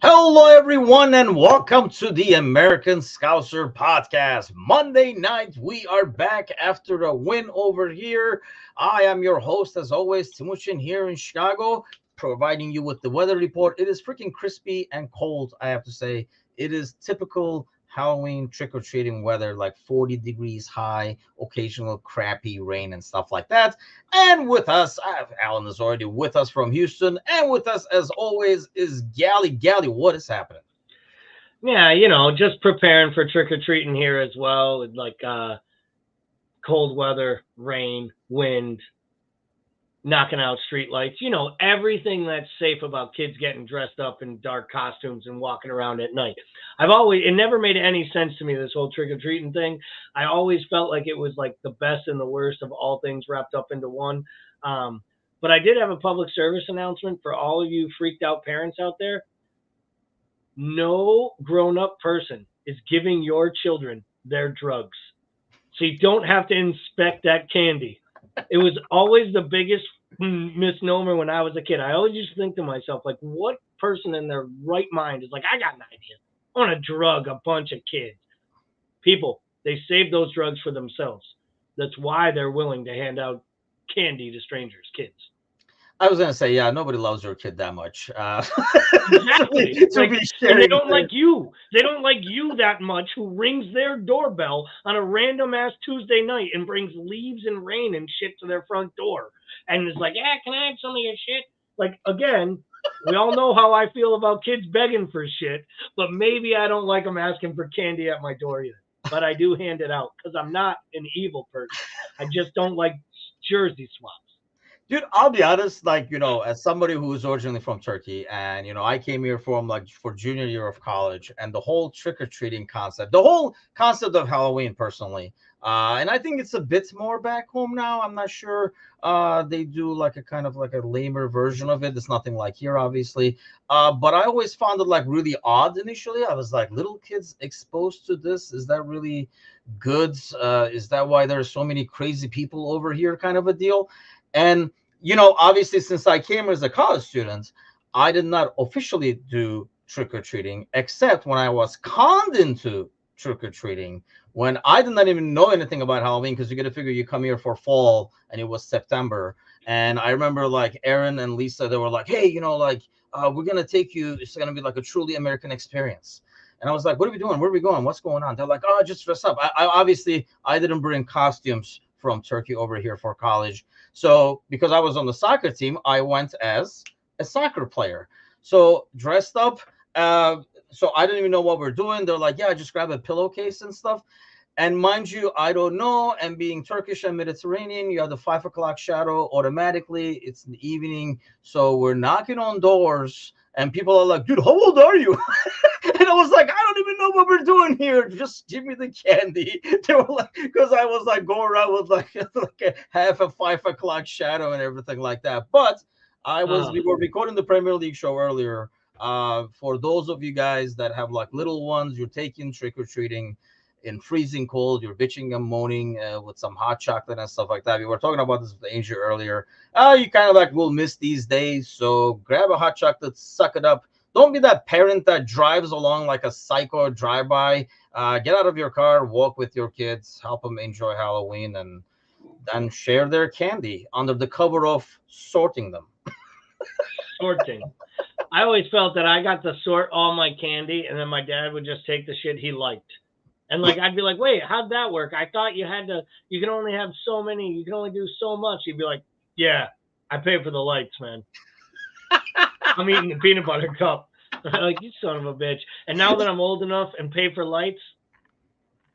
Hello, everyone, and welcome to the American Scouser podcast. Monday night, we are back after a win over here. I am your host, as always, Timuchin here in Chicago, providing you with the weather report. It is freaking crispy and cold, I have to say. It is typical Halloween trick or treating weather, like 40 degrees high, occasional crappy rain and stuff like that. And with us, Alan is already with us from Houston. And with us, as always, is Gally. Gally, what is happening? Yeah, just preparing for trick or treating here as well. With like cold weather, rain, wind, knocking out street lights. Everything that's safe about kids getting dressed up in dark costumes and walking around at night. It never made any sense to me, this whole trick or treating thing. I always felt like it was like the best and the worst of all things wrapped up into one. But I did have a public service announcement for all of you freaked out parents out there. No grown-up person is giving your children their drugs. So you don't have to inspect that candy. It was always the biggest misnomer when I was a kid. I always used to think to myself, like, what person in their right mind is like, I got an idea. I want to drug a bunch of kids. People, they save those drugs for themselves. That's why they're willing to hand out candy to strangers, kids. I was gonna say, yeah, nobody loves your kid that much. Exactly. To Like, be and they sharing. don't like you. They don't like you that much who rings their doorbell on a random ass Tuesday night and brings leaves and rain and shit to their front door and is like, yeah, can I have some of your shit? Like, again, we all know how I feel about kids begging for shit, but maybe I don't like them asking for candy at my door either. But I do hand it out because I'm not an evil person. I just don't like jersey swaps. Dude, I'll be honest, like, as somebody who's originally from Turkey, and I came here from like for junior year of college, and the whole trick-or-treating concept, the whole concept of Halloween personally. And I think it's a bit more back home now. I'm not sure they do like a kind of like a lamer version of it. It's nothing like here, obviously. But I always found it like really odd initially. I was like, little kids exposed to this? Is that really good? Is that why there's so many crazy people over here, kind of a deal? And obviously, since I came as a college student, I did not officially do trick or treating, except when I was conned into trick or treating when I did not even know anything about Halloween, because you got to figure you come here for fall and it was September. And I remember like Aaron and Lisa, they were like, hey, we're going to take you. It's going to be like a truly American experience. And I was like, what are we doing? Where are we going? What's going on? They're like, oh, just dress up. I obviously, I didn't bring costumes from Turkey over here for college. So because I was on the soccer team, I went as a soccer player. So dressed up. So I didn't even know what we're doing. They're like, yeah, just grab a pillowcase and stuff. And mind you, I don't know. And being Turkish and Mediterranean, you have the 5 o'clock shadow automatically. It's in the evening. So we're knocking on doors and people are like, dude, how old are you? And I was like, I don't even know what we're doing here. Just give me the candy. They were like, because I was like going around with like, like a half a 5 o'clock shadow and everything like that. But we were recording the Premier League show earlier. For those of you guys that have like little ones, you're taking trick or treating in freezing cold, you're bitching and moaning with some hot chocolate and stuff like that. We were talking about this with Angel earlier. You kind of like will miss these days. So grab a hot chocolate, suck it up. Don't be that parent that drives along like a psycho drive-by. Get out of your car, walk with your kids, help them enjoy Halloween, and share their candy under the cover of sorting them. Sorting. I always felt that I got to sort all my candy, and then my dad would just take the shit he liked. And like I'd be like, wait, how'd that work? I thought you can only have so many, you can only do so much. He'd be like, yeah, I pay for the lights, man. I'm eating the peanut butter cup. Like, you son of a bitch. And now that I'm old enough and pay for lights,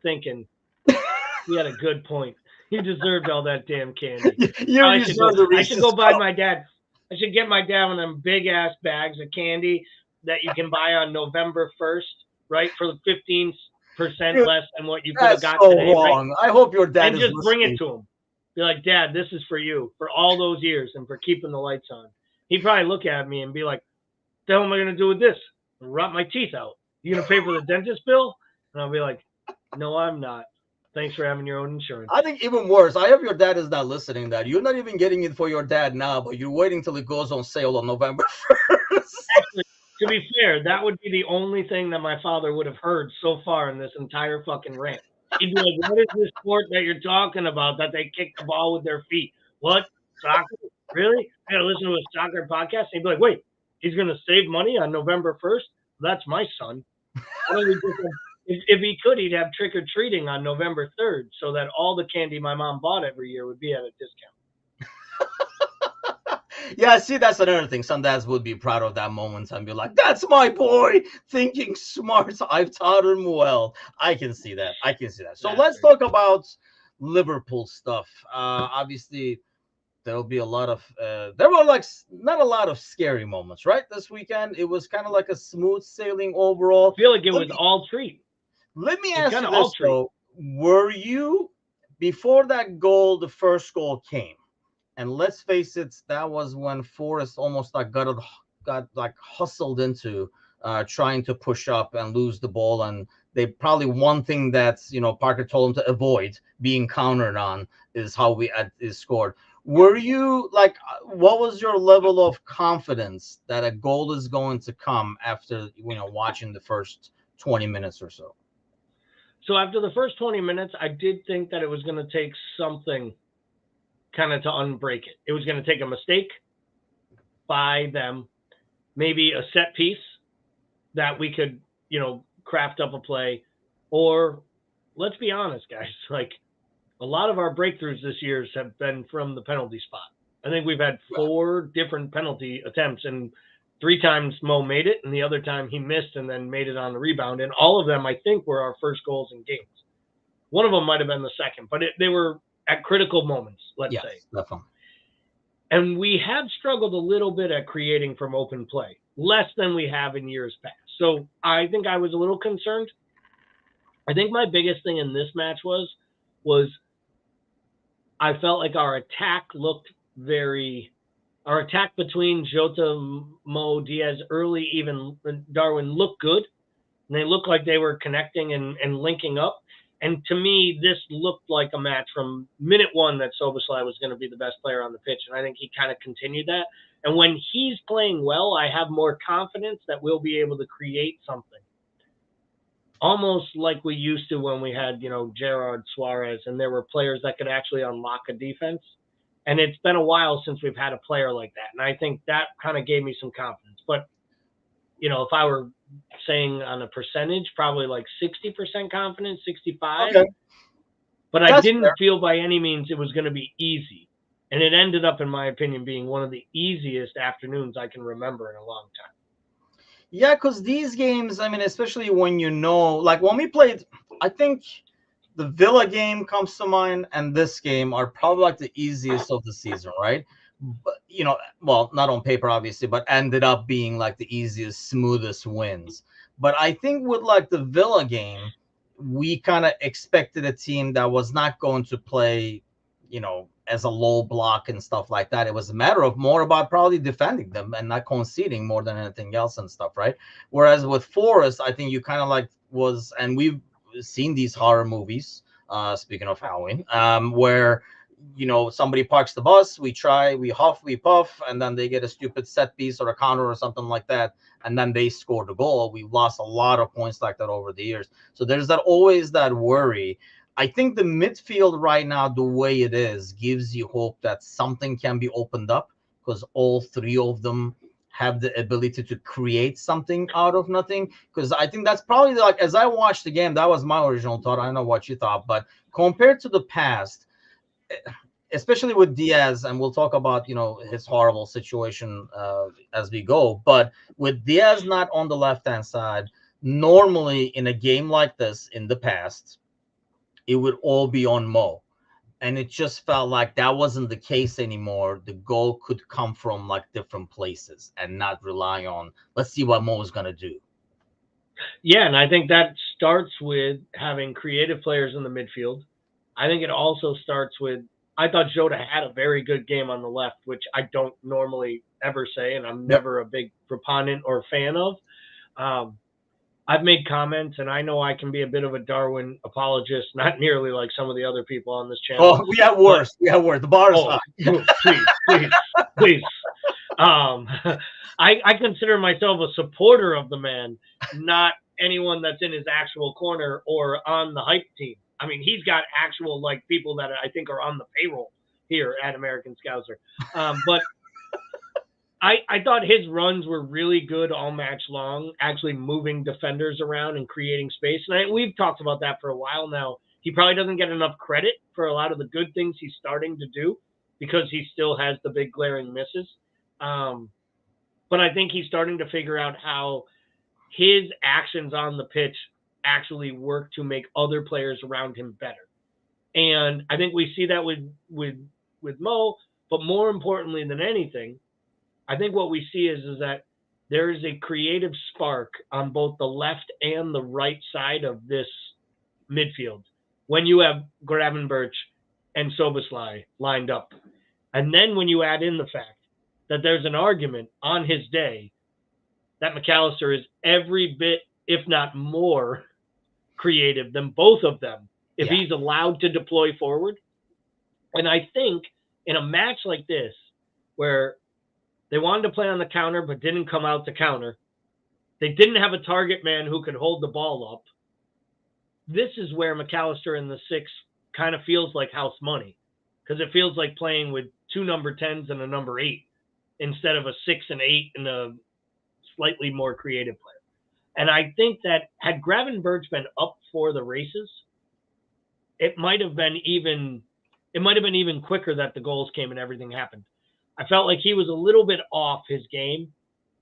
thinking he had a good point. He deserved all that damn candy. I should go buy my dad. I should get my dad one of them big ass bags of candy that you can buy on November 1st, right? For 15% less than what you could have got so today. Wrong. Right? I hope your dad and is just bring listening. it to him. Be like, Dad, this is for you for all those years and for keeping the lights on. He'd probably look at me and be like, "The hell am I gonna do with this? Rot my teeth out. You gonna pay for the dentist bill?" And I'll be like, "No, I'm not. Thanks for having your own insurance." I think even worse. I hope your dad is not listening. That you're not even getting it for your dad now, but you're waiting till it goes on sale on November 1st. Actually, To be fair, that would be the only thing that my father would have heard so far in this entire fucking rant. He'd be like, "What is this sport that you're talking about that they kick the ball with their feet? What? Soccer? Really? I gotta listen to a soccer podcast?" And he'd be like, "Wait, he's gonna save money on November 1st? That's my son. Why don't we just if he could, he'd have trick or treating on November 3rd, so that all the candy my mom bought every year would be at a discount." Yeah, see, that's another thing. Some dads would be proud of that moment and be like, "That's my boy, thinking smart. I've taught him well." I can see that. I can see that. So let's talk about Liverpool stuff. Obviously, there'll be a lot of there were like not a lot of scary moments, right? This weekend, it was kind of like a smooth sailing overall. I feel like it was all treat. Let me ask you this though: were you before that goal, the first goal came? And let's face it, that was when Forrest almost like got like hustled into trying to push up and lose the ball. And they probably one thing that Parker told him to avoid being countered on is how we is scored. Were you like, what was your level of confidence that a goal is going to come after watching the first 20 minutes or so? So after the first 20 minutes, I did think that it was going to take something kind of to unbreak it. It was going to take a mistake by them, maybe a set piece that we could, craft up a play, or let's be honest, guys, like a lot of our breakthroughs this year have been from the penalty spot. I think we've had 4 different penalty attempts, and 3 times Mo made it, and the other time he missed and then made it on the rebound. And all of them, I think, were our first goals in games. One of them might have been the second, but they were at critical moments, let's say. Definitely. And we have struggled a little bit at creating from open play, less than we have in years past. So I think I was a little concerned. I think my biggest thing in this match was I felt like our attack between Jota, Mo, Diaz, early, even Darwin looked good. And they looked like they were connecting and linking up. And to me, this looked like a match from minute 1 that Szoboszlai was going to be the best player on the pitch. And I think he kind of continued that. And when he's playing well, I have more confidence that we'll be able to create something. Almost like we used to when we had, Gerard, Suarez, and there were players that could actually unlock a defense. And it's been a while since we've had a player like that. And I think that kind of gave me some confidence. But, if I were saying on a percentage, probably like 60% confidence, 65. Okay. But I didn't feel by any means it was going to be easy. And it ended up, in my opinion, being one of the easiest afternoons I can remember in a long time. Yeah, because these games, I mean, especially when like when we played, I think the Villa game comes to mind, and this game are probably like the easiest of the season, right? But, well, not on paper, obviously, but ended up being like the easiest, smoothest wins. But I think with like the Villa game, we kind of expected a team that was not going to play, as a low block and stuff like that. It was a matter of more about probably defending them and not conceding more than anything else and stuff, right? Whereas with Forrest, I think you kind of like and we've seen these horror movies, speaking of Halloween, where somebody parks the bus, we huff, we puff, and then they get a stupid set piece or a counter or something like that, and then they score the goal. We've lost a lot of points like that over the years. So there's always that worry. I think the midfield right now, the way it is, gives you hope that something can be opened up, because all 3 of them have the ability to create something out of nothing. Because I think that's probably like, as I watched the game, that was my original thought. I don't know what you thought, but compared to the past, especially with Diaz, and we'll talk about his horrible situation as we go, but with Diaz not on the left-hand side, normally in a game like this in the past, it would all be on Mo, and it just felt like that wasn't the case anymore. The goal could come from like different places and not rely on, let's see what Mo is going to do. Yeah, and I think that starts with having creative players in the midfield. I think it also starts with, I thought Jota had a very good game on the left, which I don't normally ever say, and I'm never a big proponent or fan of. I've made comments, and I know I can be a bit of a Darwin apologist, not nearly like some of the other people on this channel. Oh, we have worse. We have worse. The bar is high. Please. Um, I consider myself a supporter of the man, not anyone that's in his actual corner or on the hype team. I mean, he's got actual like people that I think are on the payroll here at American Scouser. But I thought his runs were really good all match long, actually moving defenders around and creating space. And we've talked about that for a while now. He probably doesn't get enough credit for a lot of the good things he's starting to do because he still has the big glaring misses. But I think he's starting to figure out how his actions on the pitch actually work to make other players around him better. And I think we see that with Mo, but more importantly than anything, I think what we see is that there is a creative spark on both the left and the right side of this midfield when you have Gravenberch and Soboslai lined up. And then when you add in the fact that there's an argument on his day that McAllister is every bit, if not more, creative than both of them if he's allowed to deploy forward. And I think in a match like this, where they wanted to play on the counter but didn't come out to counter, they didn't have a target man who could hold the ball up. This is where McAllister in the 6 kind of feels like house money, because it feels like playing with 2 number 10s and a number 8 instead of a 6 and 8 and a slightly more creative player. And I think that had Gravenberch been up for the races, it might have been even quicker that the goals came and everything happened. I felt like he was a little bit off his game.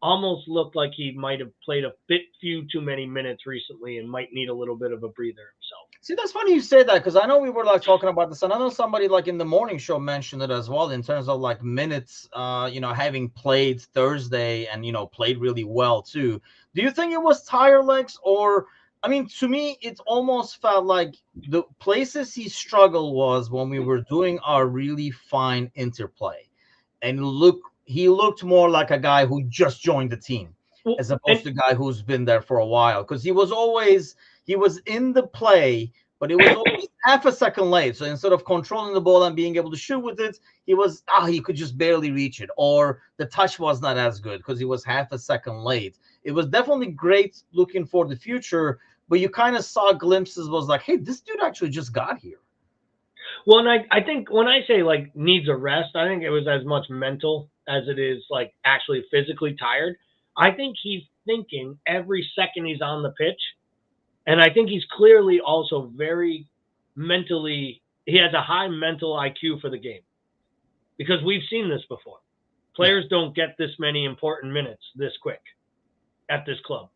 Almost looked like he might have played a few too many minutes recently and might need a little bit of a breather himself. See, that's funny you say that, because I know we were like talking about this, and I know somebody like in the morning show mentioned it as well in terms of like minutes, having played Thursday and, played really well too. Do you think it was tire legs, or, I mean, to me, it almost felt like the places he struggled was when we were doing our really fine interplay. And he looked more like a guy who just joined the team as opposed to a guy who's been there for a while. Because he was in the play, but it was always half a second late. So instead of controlling the ball and being able to shoot with it, he could just barely reach it. Or the touch was not as good because he was half a second late. It was definitely great looking for the future, but you kind of saw glimpses, was like, hey, this dude actually just got here. Well, and I think when I say like needs a rest, I think it was as much mental as it is like actually physically tired. I think he's thinking every second he's on the pitch. And I think he's clearly also very mentally, he has a high mental IQ for the game, because we've seen this before. Players don't get this many important minutes this quick at this club.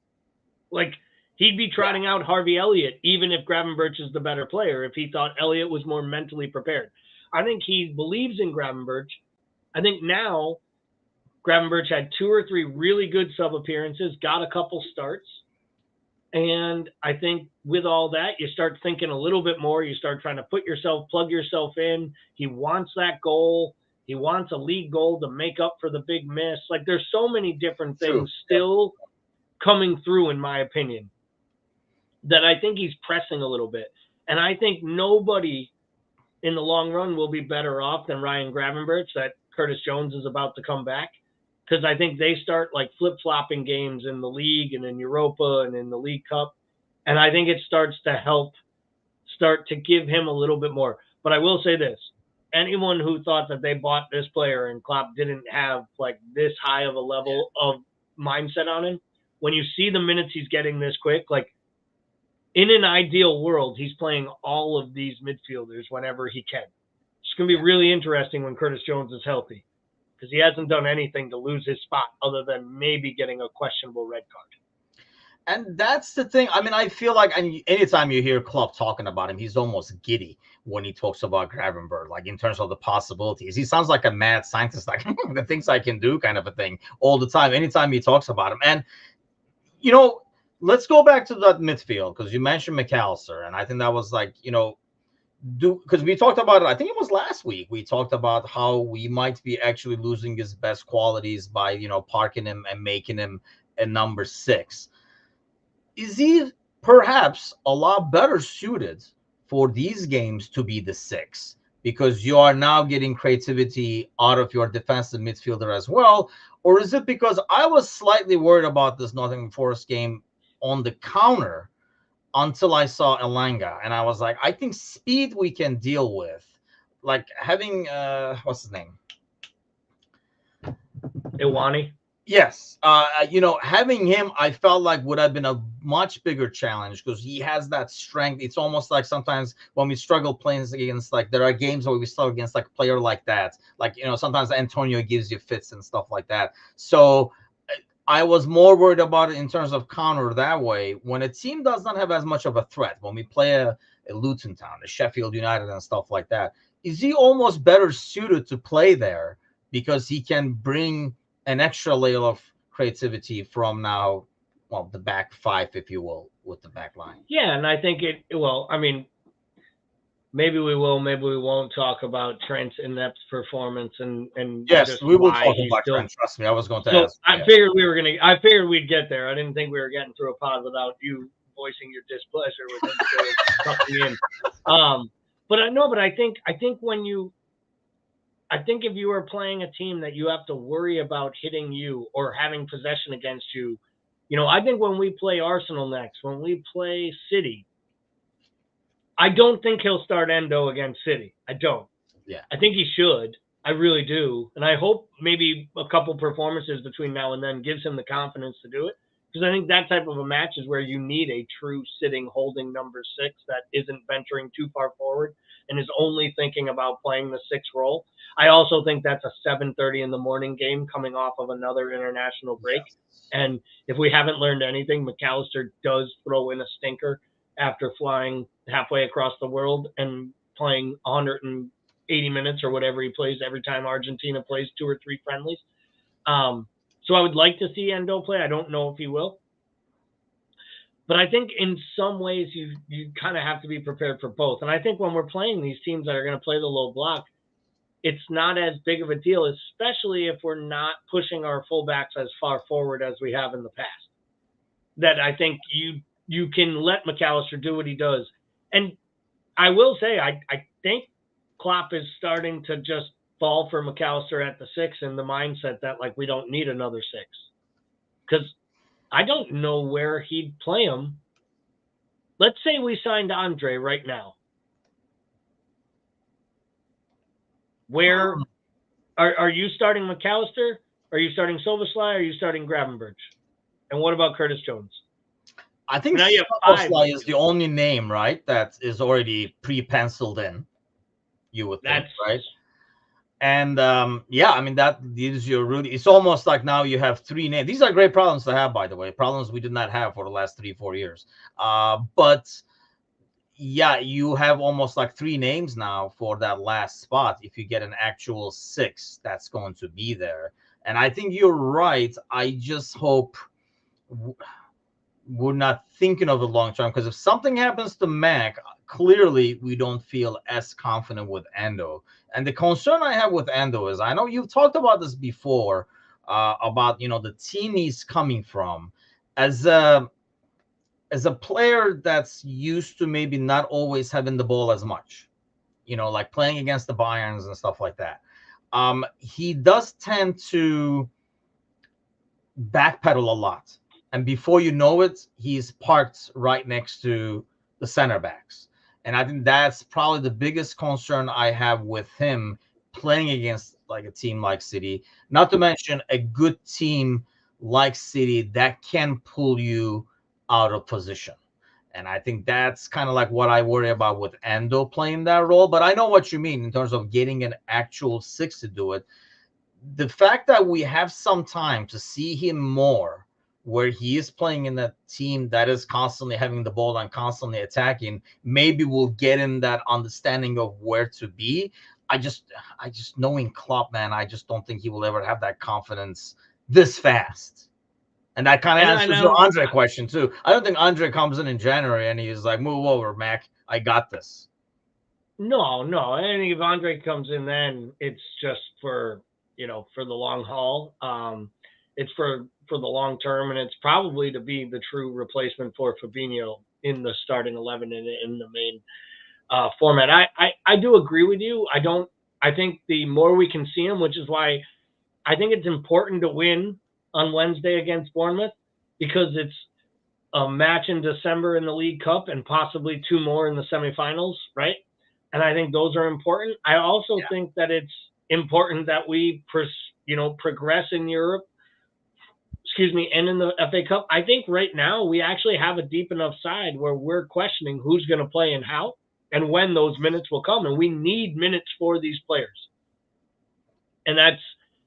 Like, he'd be trotting out Harvey Elliott, even if Gravenberch is the better player, if he thought Elliott was more mentally prepared. I think he believes in Gravenberch. I think now Gravenberch had 2 or 3 really good sub appearances, got a couple starts. And I think with all that, you start thinking a little bit more. You start trying to plug yourself in. He wants that goal. He wants a league goal to make up for the big miss. Like, there's so many different things still coming through, in my opinion, that I think he's pressing a little bit. And I think nobody in the long run will be better off than Ryan Gravenberch that Curtis Jones is about to come back. Because I think they start like flip-flopping games in the league and in Europa and in the League Cup. And I think it starts to give him a little bit more. But I will say this. Anyone who thought that they bought this player and Klopp didn't have like this high of a level of mindset on him, when you see the minutes he's getting this quick, like, in an ideal world, he's playing all of these midfielders whenever he can. It's going to be really interesting when Curtis Jones is healthy, because he hasn't done anything to lose his spot other than maybe getting a questionable red card. And that's the thing. I mean, I feel like anytime you hear Klopp talking about him, he's almost giddy when he talks about Gravenberch, like in terms of the possibilities. He sounds like a mad scientist, like the things I can do kind of a thing all the time, anytime he talks about him. And, let's go back to that midfield, because you mentioned McAllister, and I think that was like, because we talked about it, I think it was last week, we talked about how we might be actually losing his best qualities by, parking him and making him a number 6. Is he perhaps a lot better suited for these games to be the 6? because you are now getting creativity out of your defensive midfielder as well? Or is it because I was slightly worried about this Nottingham Forest game on the counter until I saw Elanga, and I was like, I think speed we can deal with. Like having what's his name? Iwani. Yes, having him, I felt like would have been a much bigger challenge because he has that strength. It's almost like sometimes when we struggle playing against, like, there are games where we struggle against like a player like that. Like, sometimes Antonio gives you fits and stuff like that. So I was more worried about it in terms of counter that way. When a team does not have as much of a threat, when we play a Luton Town, a Sheffield United and stuff like that, is he almost better suited to play there because he can bring an extra layer of creativity from now, well, the back five, if you will, with the back line. Yeah, and I think maybe we will, maybe we won't talk about Trent's inept performance and yes, just we will why talk he's about still. Trent. Trust me, I was going to So ask. I figured we'd get there. I didn't think we were getting through a pod without you voicing your displeasure with him still tucking in. But I think if you are playing a team that you have to worry about hitting you or having possession against you, I think when we play Arsenal next, when we play City, I don't think he'll start Endo against City. I don't. Yeah. I think he should. I really do. And I hope maybe a couple performances between now and then gives him the confidence to do it. Because I think that type of a match is where you need a true sitting holding number 6 that isn't venturing too far forward and is only thinking about playing the 6 role. I also think that's a 7:30 in the morning game coming off of another international break. Yes. And if we haven't learned anything, McAllister does throw in a stinker after flying halfway across the world and playing 180 minutes or whatever he plays every time Argentina plays 2 or 3 friendlies. So I would like to see Endo play. I don't know if he will. But I think in some ways you kind of have to be prepared for both. And I think when we're playing these teams that are going to play the low block, it's not as big of a deal, especially if we're not pushing our fullbacks as far forward as we have in the past. That I think you can let McAllister do what he does. And I will say, I think Klopp is starting to just fall for McAllister at the 6 in the mindset that, like, we don't need another 6. Because I don't know where he'd play him. Let's say we signed Andre right now. Where are you starting McAllister? Are you starting Szoboszlai? Are you starting Gravenberch? And what about Curtis Jones? I think Szoboszlai is the only name, right, that is already pre-penciled in. You would think, right? And yeah, I mean, that gives you really. It's almost like now you have 3 names. These are great problems to have, by the way. Problems we did not have for the last 3-4 years. But yeah, you have almost like 3 names now for that last spot. If you get an actual 6, that's going to be there. And I think you're right. I just hope we're not thinking of the long term, because if something happens to Mac, clearly we don't feel as confident with Endo. And the concern I have with Endo is, I know you've talked about this before, about the team he's coming from, as a player that's used to maybe not always having the ball as much, like playing against the Bayerns and stuff like that. He does tend to backpedal a lot. And before you know it, he's parked right next to the center backs. And I think that's probably the biggest concern I have with him playing against like a team like City, not to mention a good team like City that can pull you out of position. And I think that's kind of like what I worry about with Endo playing that role. But I know what you mean in terms of getting an actual 6 to do it. The fact that we have some time to see him more, where he is playing in a team that is constantly having the ball and constantly attacking, maybe we'll get him that understanding of where to be. I just knowing Klopp, man, I just don't think he will ever have that confidence this fast. And that kind of answers your Andre question too. I don't think Andre comes in January and he's like, move over, Mac, I got this. No. I think if Andre comes in, then it's just for the long haul. It's for the long term, and it's probably to be the true replacement for Fabinho in the starting 11 and in the main format. I do agree with you. I think the more we can see him, which is why I think it's important to win on Wednesday against Bournemouth, because it's a match in December in the League Cup and possibly two more in the semifinals, right? And I think those are important. I also think that it's important that we progress in Europe, and in the FA Cup. I think right now we actually have a deep enough side where we're questioning who's going to play and how and when those minutes will come. And we need minutes for these players. And that's,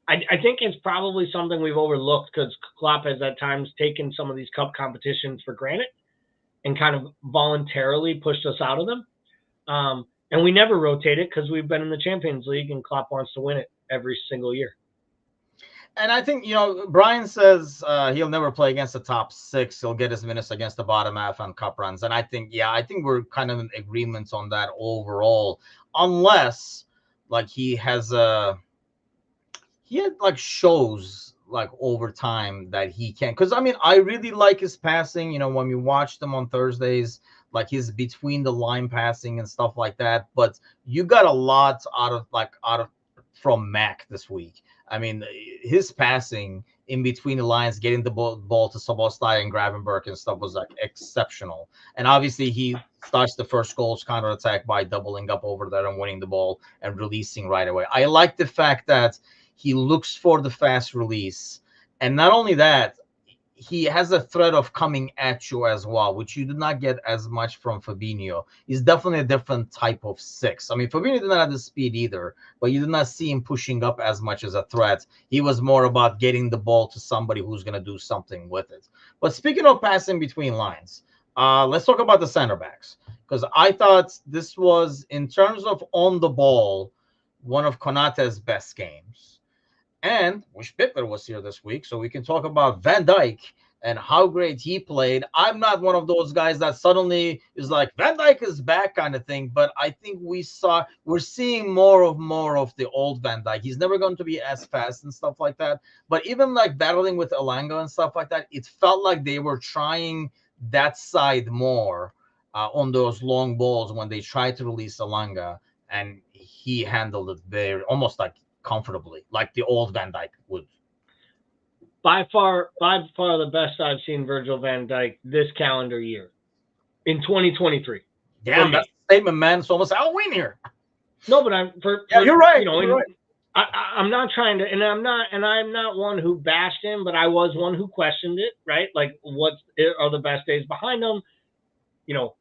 I think it's probably something we've overlooked, because Klopp has at times taken some of these cup competitions for granted and kind of voluntarily pushed us out of them. And we never rotate it because we've been in the Champions League and Klopp wants to win it every single year. And I think, Brian says he'll never play against the top six. He'll get his minutes against the bottom half on cup runs. And I think we're kind of in agreement on that overall, unless like he had like shows like over time that he can. Because I mean, I really like his passing. When we watched him on Thursdays, like his between the line passing and stuff like that. But you got a lot out of from Mac this week. I mean, his passing in between the lines, getting the ball to Szoboszlai and Gravenberch and stuff was like exceptional. And obviously, he starts the first goal's counterattack by doubling up over there and winning the ball and releasing right away. I like the fact that he looks for the fast release. And not only that, he has a threat of coming at you as well, which you did not get as much from Fabinho. He's definitely a different type of six. I mean, Fabinho did not have the speed either, but you did not see him pushing up as much as a threat. He was more about getting the ball to somebody who's going to do something with it. But speaking of passing between lines, let's talk about the center backs, because I thought this was, in terms of on the ball, one of Konate's best games. And wish Bittler was here this week so we can talk about Van Dijk and how great he played. I'm not one of those guys that suddenly is like, Van Dijk is back kind of thing, but I think we're seeing more of the old Van Dijk. He's never going to be as fast and stuff like that. But even like battling with Elanga and stuff like that, it felt like they were trying that side more on those long balls when they tried to release Elanga, and he handled it very almost like comfortably, like the old Van Dijk would. By far the best I've seen Virgil van Dijk this calendar year in 2023. Damn, that's a statement, man. It's almost Halloween here. No, but you're right. You're right. I'm not trying to, and I'm not one who bashed him, but I was one who questioned it, right? Like, what are the best days behind him?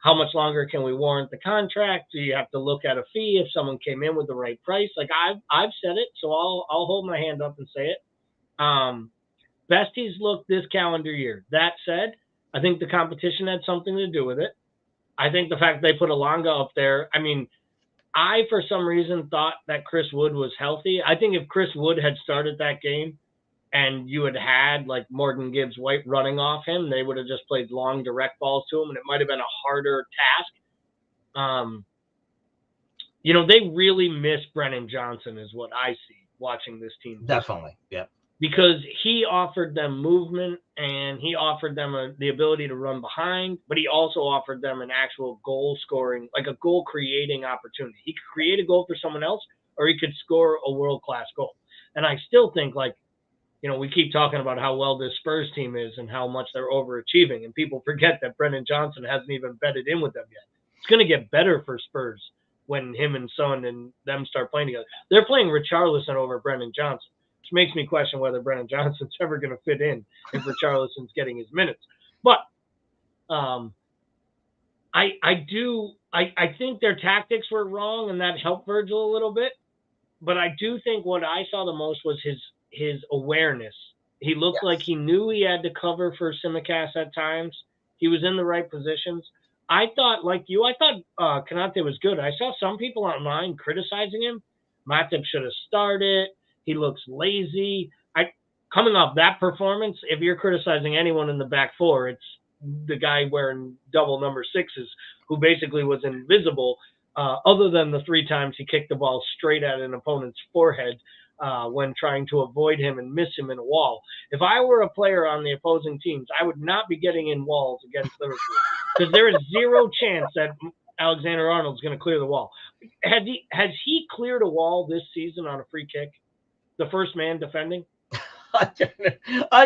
How much longer can we warrant the contract? Do you have to look at a fee if someone came in with the right price? Like I've said it, so I'll hold my hand up and say it. Best he's looked this calendar year. That said, I think the competition had something to do with it. I think the fact they put Elanga up there, I mean, I for some reason thought that Chris Wood was healthy. I think if Chris Wood had started that game and you had like Morgan Gibbs White running off him, they would have just played long direct balls to him, and it might have been a harder task. They really miss Brennan Johnson is what I see watching this team. Definitely, yeah. Because he offered them movement and he offered them the ability to run behind, but he also offered them an actual goal scoring, like a goal creating opportunity. He could create a goal for someone else, or he could score a world-class goal. And I still think, like, we keep talking about how well this Spurs team is and how much they're overachieving, and people forget that Brennan Johnson hasn't even bedded in with them yet. It's going to get better for Spurs when him and Son and them start playing together. They're playing Richarlison over Brennan Johnson, which makes me question whether Brennan Johnson's ever going to fit in if Richarlison's getting his minutes. But I think their tactics were wrong, and that helped Virgil a little bit. But I do think what I saw the most was his awareness. He looked like he knew he had to cover for Tsimikas at times. He was in the right positions. I thought, like you, Konate was good. I saw some people online criticizing him. Matip should have started. He looks lazy. Coming off that performance, if you're criticizing anyone in the back four, it's the guy wearing double number sixes who basically was invisible, other than the 3 times he kicked the ball straight at an opponent's forehead when trying to avoid him and miss him in a wall. If I were a player on the opposing teams, I would not be getting in walls against Liverpool, because there is zero chance that Alexander-Arnold's going to clear the wall. Has he cleared a wall this season on a free kick? The first man defending? I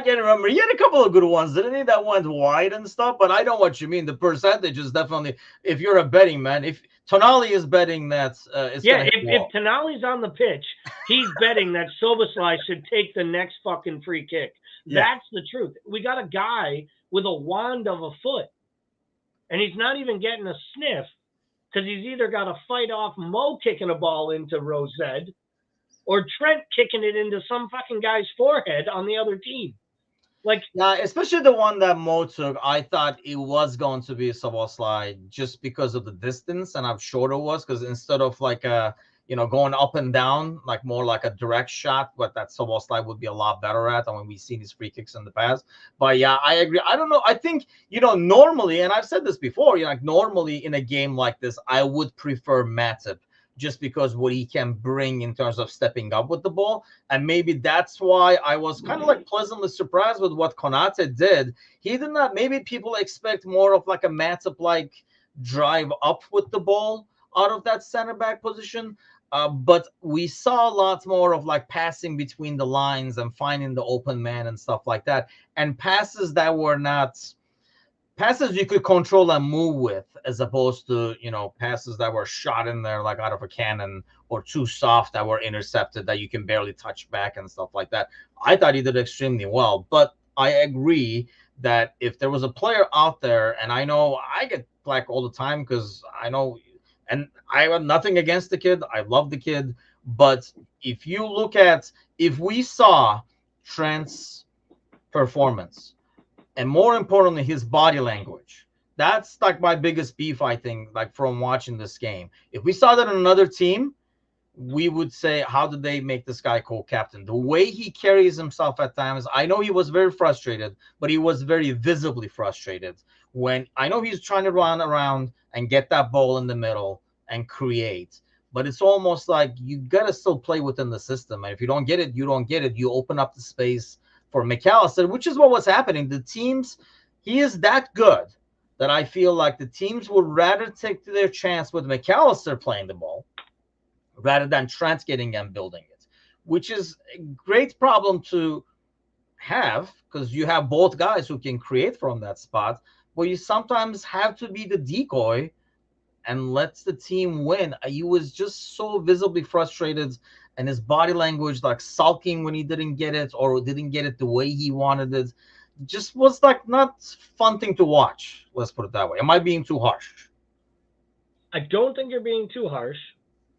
can't remember. He had a couple of good ones, didn't he? That went wide and stuff. But I know what you mean. The percentage is definitely, if you're a betting man, if Tonali is betting that, it's yeah. If Tonali's on the pitch, he's betting that Szoboszlai should take the next fucking free kick. Yeah. That's the truth. We got a guy with a wand of a foot, and he's not even getting a sniff because he's either got to fight off Mo kicking a ball into Rosed, or Trent kicking it into some fucking guy's forehead on the other team. Like, yeah, especially the one that Mo took, I thought it was going to be a Szoboszlai just because of the distance, and I'm sure it was, because instead of like a, going up and down, like more like a direct shot, but that Szoboszlai would be a lot better at. I mean, we've seen his free kicks in the past. But yeah, I agree. I don't know. I think, normally, and I've said this before, like normally in a game like this, I would prefer Matip, just because what he can bring in terms of stepping up with the ball. And maybe that's why I was kind of like pleasantly surprised with what Konate did. He did not, maybe people expect more of like a Matip-like drive up with the ball out of that center back position. But we saw a lot more of like passing between the lines and finding the open man and stuff like that. And passes that were not passes you could control and move with, as opposed to, passes that were shot in there like out of a cannon, or too soft that were intercepted that you can barely touch back and stuff like that. I thought he did extremely well, but I agree that if there was a player out there, and I know I get flack all the time because I know, and I have nothing against the kid. I love the kid. But if you look at, if we saw Trent's performance, and more importantly, his body language, that's like my biggest beef, I think, like from watching this game. If we saw that in another team, we would say, how did they make this guy co-captain? The way he carries himself at times, I know he was very frustrated, but he was very visibly frustrated when I know he's trying to run around and get that ball in the middle and create. But it's almost like you got to still play within the system. And if you don't get it, you don't get it. You open up the space for McAllister, which is what was happening. The teams, he is that good that I feel like the teams would rather take their chance with McAllister playing the ball rather than Trent getting and building it, which is a great problem to have, because you have both guys who can create from that spot, but you sometimes have to be the decoy and lets the team win. He was just so visibly frustrated, and his body language, like sulking when he didn't get it or didn't get it the way he wanted it, just was like not fun thing to watch. Let's put it that way. Am I being too harsh? I don't think you're being too harsh.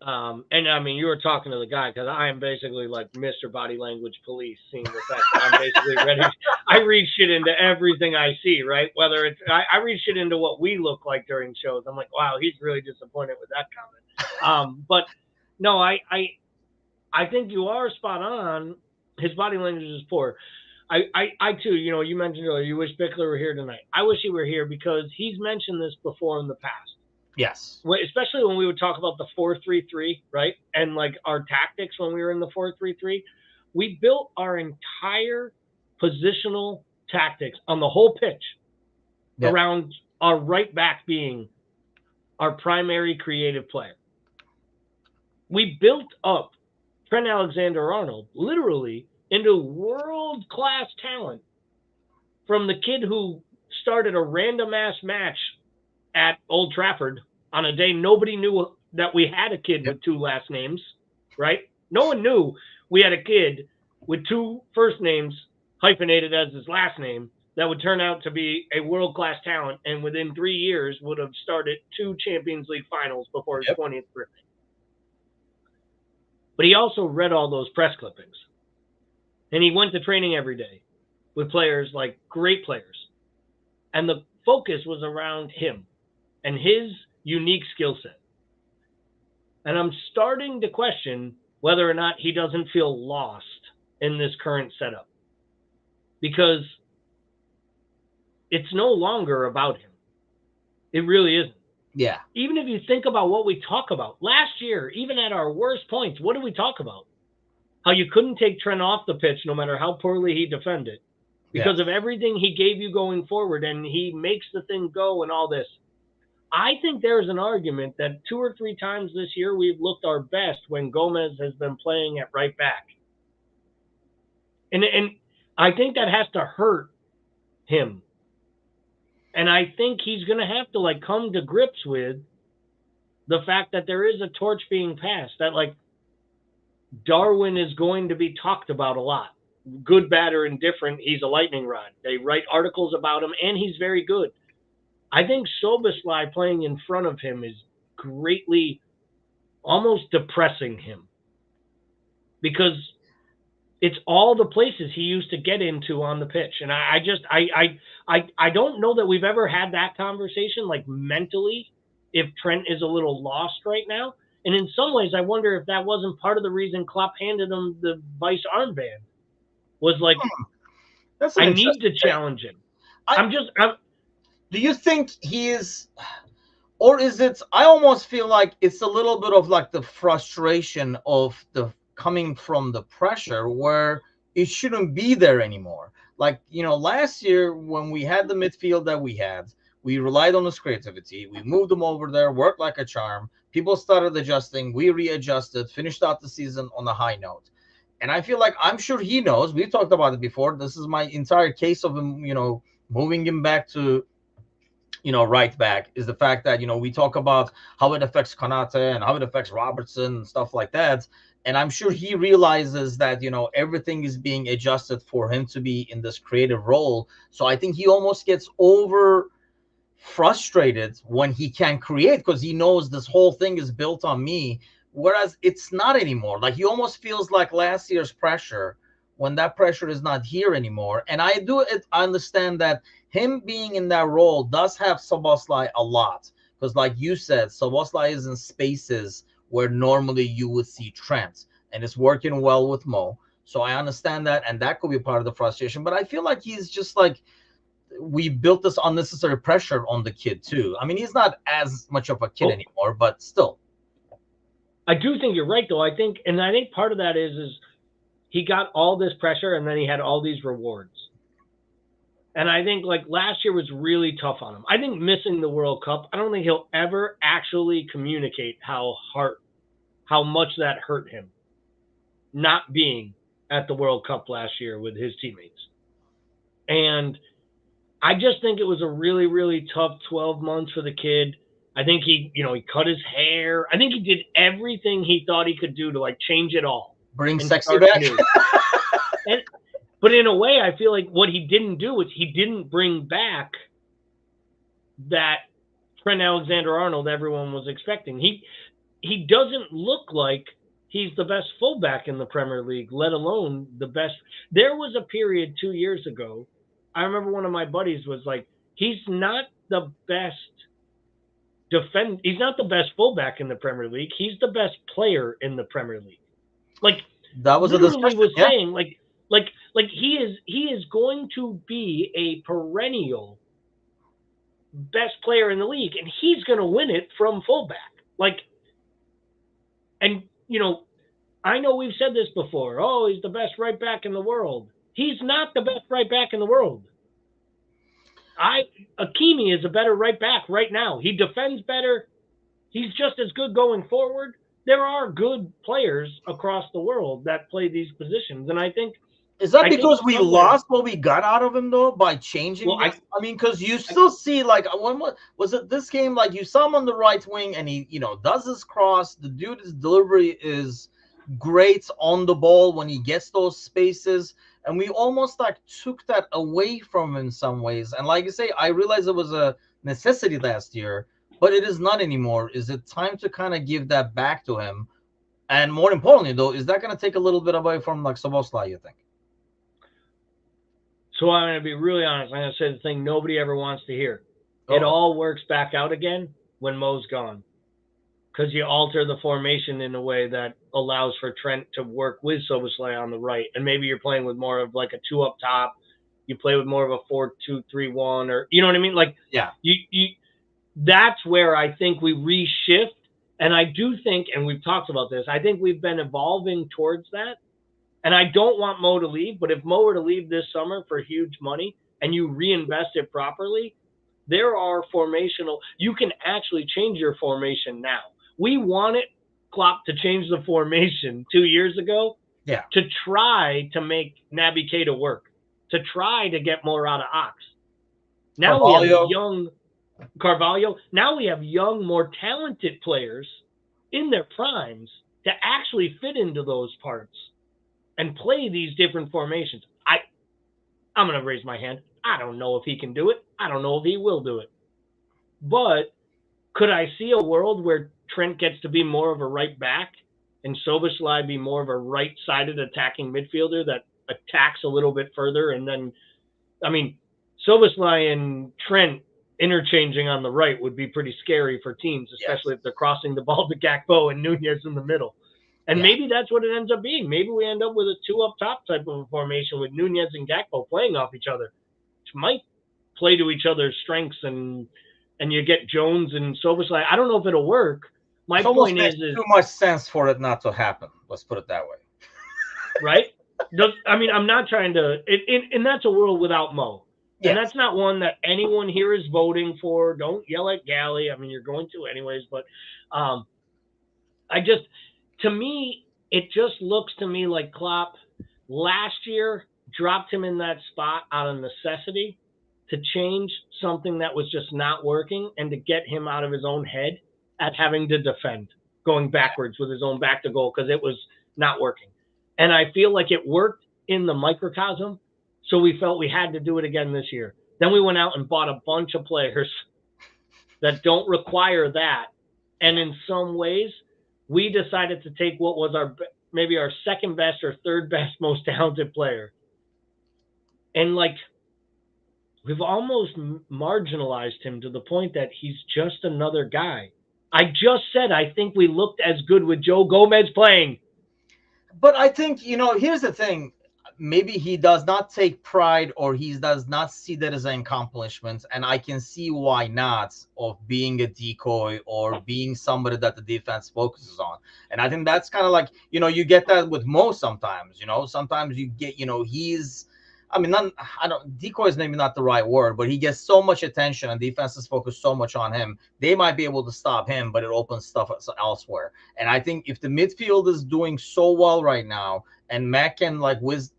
And I mean, you were talking to the guy, because I am basically like Mr. Body Language Police, seeing the fact that I'm basically ready. I read shit into everything I see, right? Whether it's, I read shit into what we look like during shows. I'm like, wow, he's really disappointed with that comment. But no, I think you are spot on. His body language is poor. I too, you mentioned earlier, you wish Bickler were here tonight. I wish he were here, because he's mentioned this before in the past. Yes. Especially when we would talk about the 4-3-3, right? And like our tactics when we were in the 4-3-3, we built our entire positional tactics on the whole pitch around our right back being our primary creative player. We built up Trent Alexander-Arnold literally into world-class talent, from the kid who started a random-ass match at Old Trafford on a day nobody knew that we had a kid with two last names, right? No one knew we had a kid with two first names hyphenated as his last name that would turn out to be a world-class talent, and within 3 years would have started 2 Champions League finals before his 20th birthday. But he also read all those press clippings, and he went to training every day with players, like great players. And the focus was around him and his unique skill set. And I'm starting to question whether or not he doesn't feel lost in this current setup, because it's no longer about him. It really isn't. Yeah. Even if you think about what we talk about last year, even at our worst points, what did we talk about? How you couldn't take Trent off the pitch no matter how poorly he defended, because of everything he gave you going forward, and he makes the thing go and all this. I think there's an argument that 2 or 3 times this year we've looked our best when Gomez has been playing at right back. And I think that has to hurt him. And I think he's going to have to like come to grips with the fact that there is a torch being passed, that like Darwin is going to be talked about a lot. Good, bad, or indifferent, he's a lightning rod. They write articles about him, and he's very good. I think Szoboszlai playing in front of him is greatly almost depressing him, because it's all the places he used to get into on the pitch. And I don't know that we've ever had that conversation, like mentally, if Trent is a little lost right now. And in some ways, I wonder if that wasn't part of the reason Klopp handed him the vice armband. Was like, I need to challenge him. Do you think he is, or is it, I almost feel like it's a little bit of like the frustration of the coming from the pressure where it shouldn't be there anymore. Like, last year when we had the midfield that we had, we relied on his creativity. We moved him over there, worked like a charm. People started adjusting. We readjusted, finished out the season on a high note. And I feel like, I'm sure he knows, we've talked about it before. This is my entire case of him, moving him back to, right back, is the fact that, we talk about how it affects Konate and how it affects Robertson and stuff like that. And I'm sure he realizes that, everything is being adjusted for him to be in this creative role. So I think he almost gets over frustrated when he can't create, because he knows this whole thing is built on me. Whereas it's not anymore. Like, he almost feels like last year's pressure, when that pressure is not here anymore. And I understand that him being in that role does have Szoboszlai a lot. Because like you said, Szoboszlai is in spaces where normally you would see Trent. And it's working well with Mo. So I understand that. And that could be part of the frustration. But I feel like he's just like, we built this unnecessary pressure on the kid too. I mean, he's not as much of a kid anymore, but still. I do think you're right, though. I think part of that is he got all this pressure and then he had all these rewards. And I think like last year was really tough on him. I think missing the World Cup, I don't think he'll ever actually communicate how much that hurt him, not being at the World Cup last year with his teammates. And I just think it was a really, really tough 12 months for the kid. I think he cut his hair. I think he did everything he thought he could do to like change it all. Bring sexy back. But in a way, I feel like what he didn't do was he didn't bring back that Trent Alexander-Arnold everyone was expecting. He doesn't look like he's the best fullback in the Premier League, let alone the best. There was a period 2 years ago, I remember one of my buddies was like, he's not the best he's not the best fullback in the Premier League. He's the best player in the Premier League. Like, that was a discussion. Was saying like he is going to be a perennial best player in the league, and he's going to win it from fullback. Like, and I know we've said this before. Oh, he's the best right back in the world. He's not the best right back in the world. Hakimi is a better right back right now. He defends better. He's just as good going forward. There are good players across the world that play these positions, and I think. Is that because we lost what we got out of him though by changing? Well, I mean, because you still see like when was it this game? Like you saw him on the right wing, and he does his cross. The dude's delivery is great on the ball when he gets those spaces. And we almost like took that away from him in some ways. And like you say, I realize it was a necessity last year, but it is not anymore. Is it time to kind of give that back to him? And more importantly, though, is that going to take a little bit away from like Szoboszlai, you think? So I'm going to be really honest. I'm going to say the thing nobody ever wants to hear. It all works back out again when Mo's gone. Because you alter the formation in a way that allows for Trent to work with Szoboszlai on the right. And maybe you're playing with more of like a 2 up top. You play with more of a 4-2-3-1, or you know what I mean? Like, yeah, that's where I think we reshift. And I do think, and we've talked about this, I think we've been evolving towards that. And I don't want Mo to leave, but if Mo were to leave this summer for huge money and you reinvest it properly, there are formational. You can actually change your formation now. We wanted Klopp to change the formation 2 years ago Yeah. to try to make Naby Keita work, to try to get more out of Ox. Now we have Carvalho. young Carvalho. Now we have young, more talented players in their primes to actually fit into those parts and play these different formations. I'm going to raise my hand. I don't know if he can do it. I don't know if he will do it. But could I see a world where Trent gets to be more of a right back and Szoboszlai be more of a right-sided attacking midfielder that attacks a little bit further? And then, I mean, Szoboszlai and Trent interchanging on the right would be pretty scary for teams, especially if they're crossing the ball to Gakpo and Nunez in the middle. And maybe that's what it ends up being. Maybe we end up with a 2 up top type of a formation with Nunez and Gakpo playing off each other, which might play to each other's strengths, and you get Jones and Szoboszlai. I don't know if it'll work. My point is too much sense for it not to happen. Let's put it that way. Right? I mean, I'm not trying to, and that's a world without Mo. And that's not one that anyone here is voting for. Don't yell at Galley. I mean, you're going to anyways, but to me, it just looks to me like Klopp last year dropped him in that spot out of necessity to change something that was just not working and to get him out of his own head at having to defend, going backwards with his own back to goal because it was not working. And I feel like it worked in the microcosm, so we felt we had to do it again this year. Then we went out and bought a bunch of players that don't require that. And in some ways, we decided to take what was maybe our second best or third best most talented player. And like, we've almost marginalized him to the point that he's just another guy. I just said I think we looked as good with Joe Gomez playing. But I think, here's the thing. Maybe he does not take pride, or he does not see that as an accomplishment. And I can see why not, of being a decoy or being somebody that the defense focuses on. And I think that's kind of like, you get that with Mo sometimes, sometimes you get, decoy is maybe not the right word, but he gets so much attention and defenses focus so much on him. They might be able to stop him, but it opens stuff elsewhere. And I think if the midfield is doing so well right now, and Mac can, like, with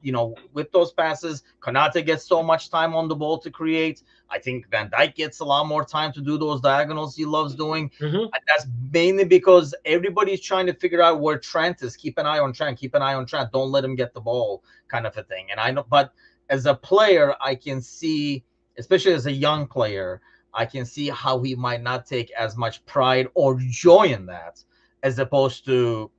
those passes, Konate gets so much time on the ball to create. I think Van Dijk gets a lot more time to do those diagonals he loves doing. Mm-hmm. And that's mainly because everybody's trying to figure out where Trent is. Keep an eye on Trent. Keep an eye on Trent. Don't let him get the ball, kind of a thing. And I know, but as a player, I can see, especially as a young player, I can see how he might not take as much pride or joy in that, as opposed to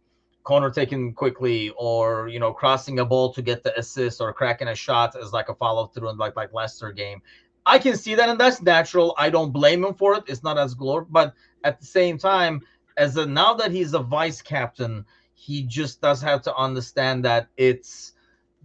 corner taken quickly, or crossing a ball to get the assist, or cracking a shot as like a follow through in like Leicester game. I can see that, and that's natural. I don't blame him for it. It's not as glorious, but at the same time, now that he's a vice captain, he just does have to understand that it's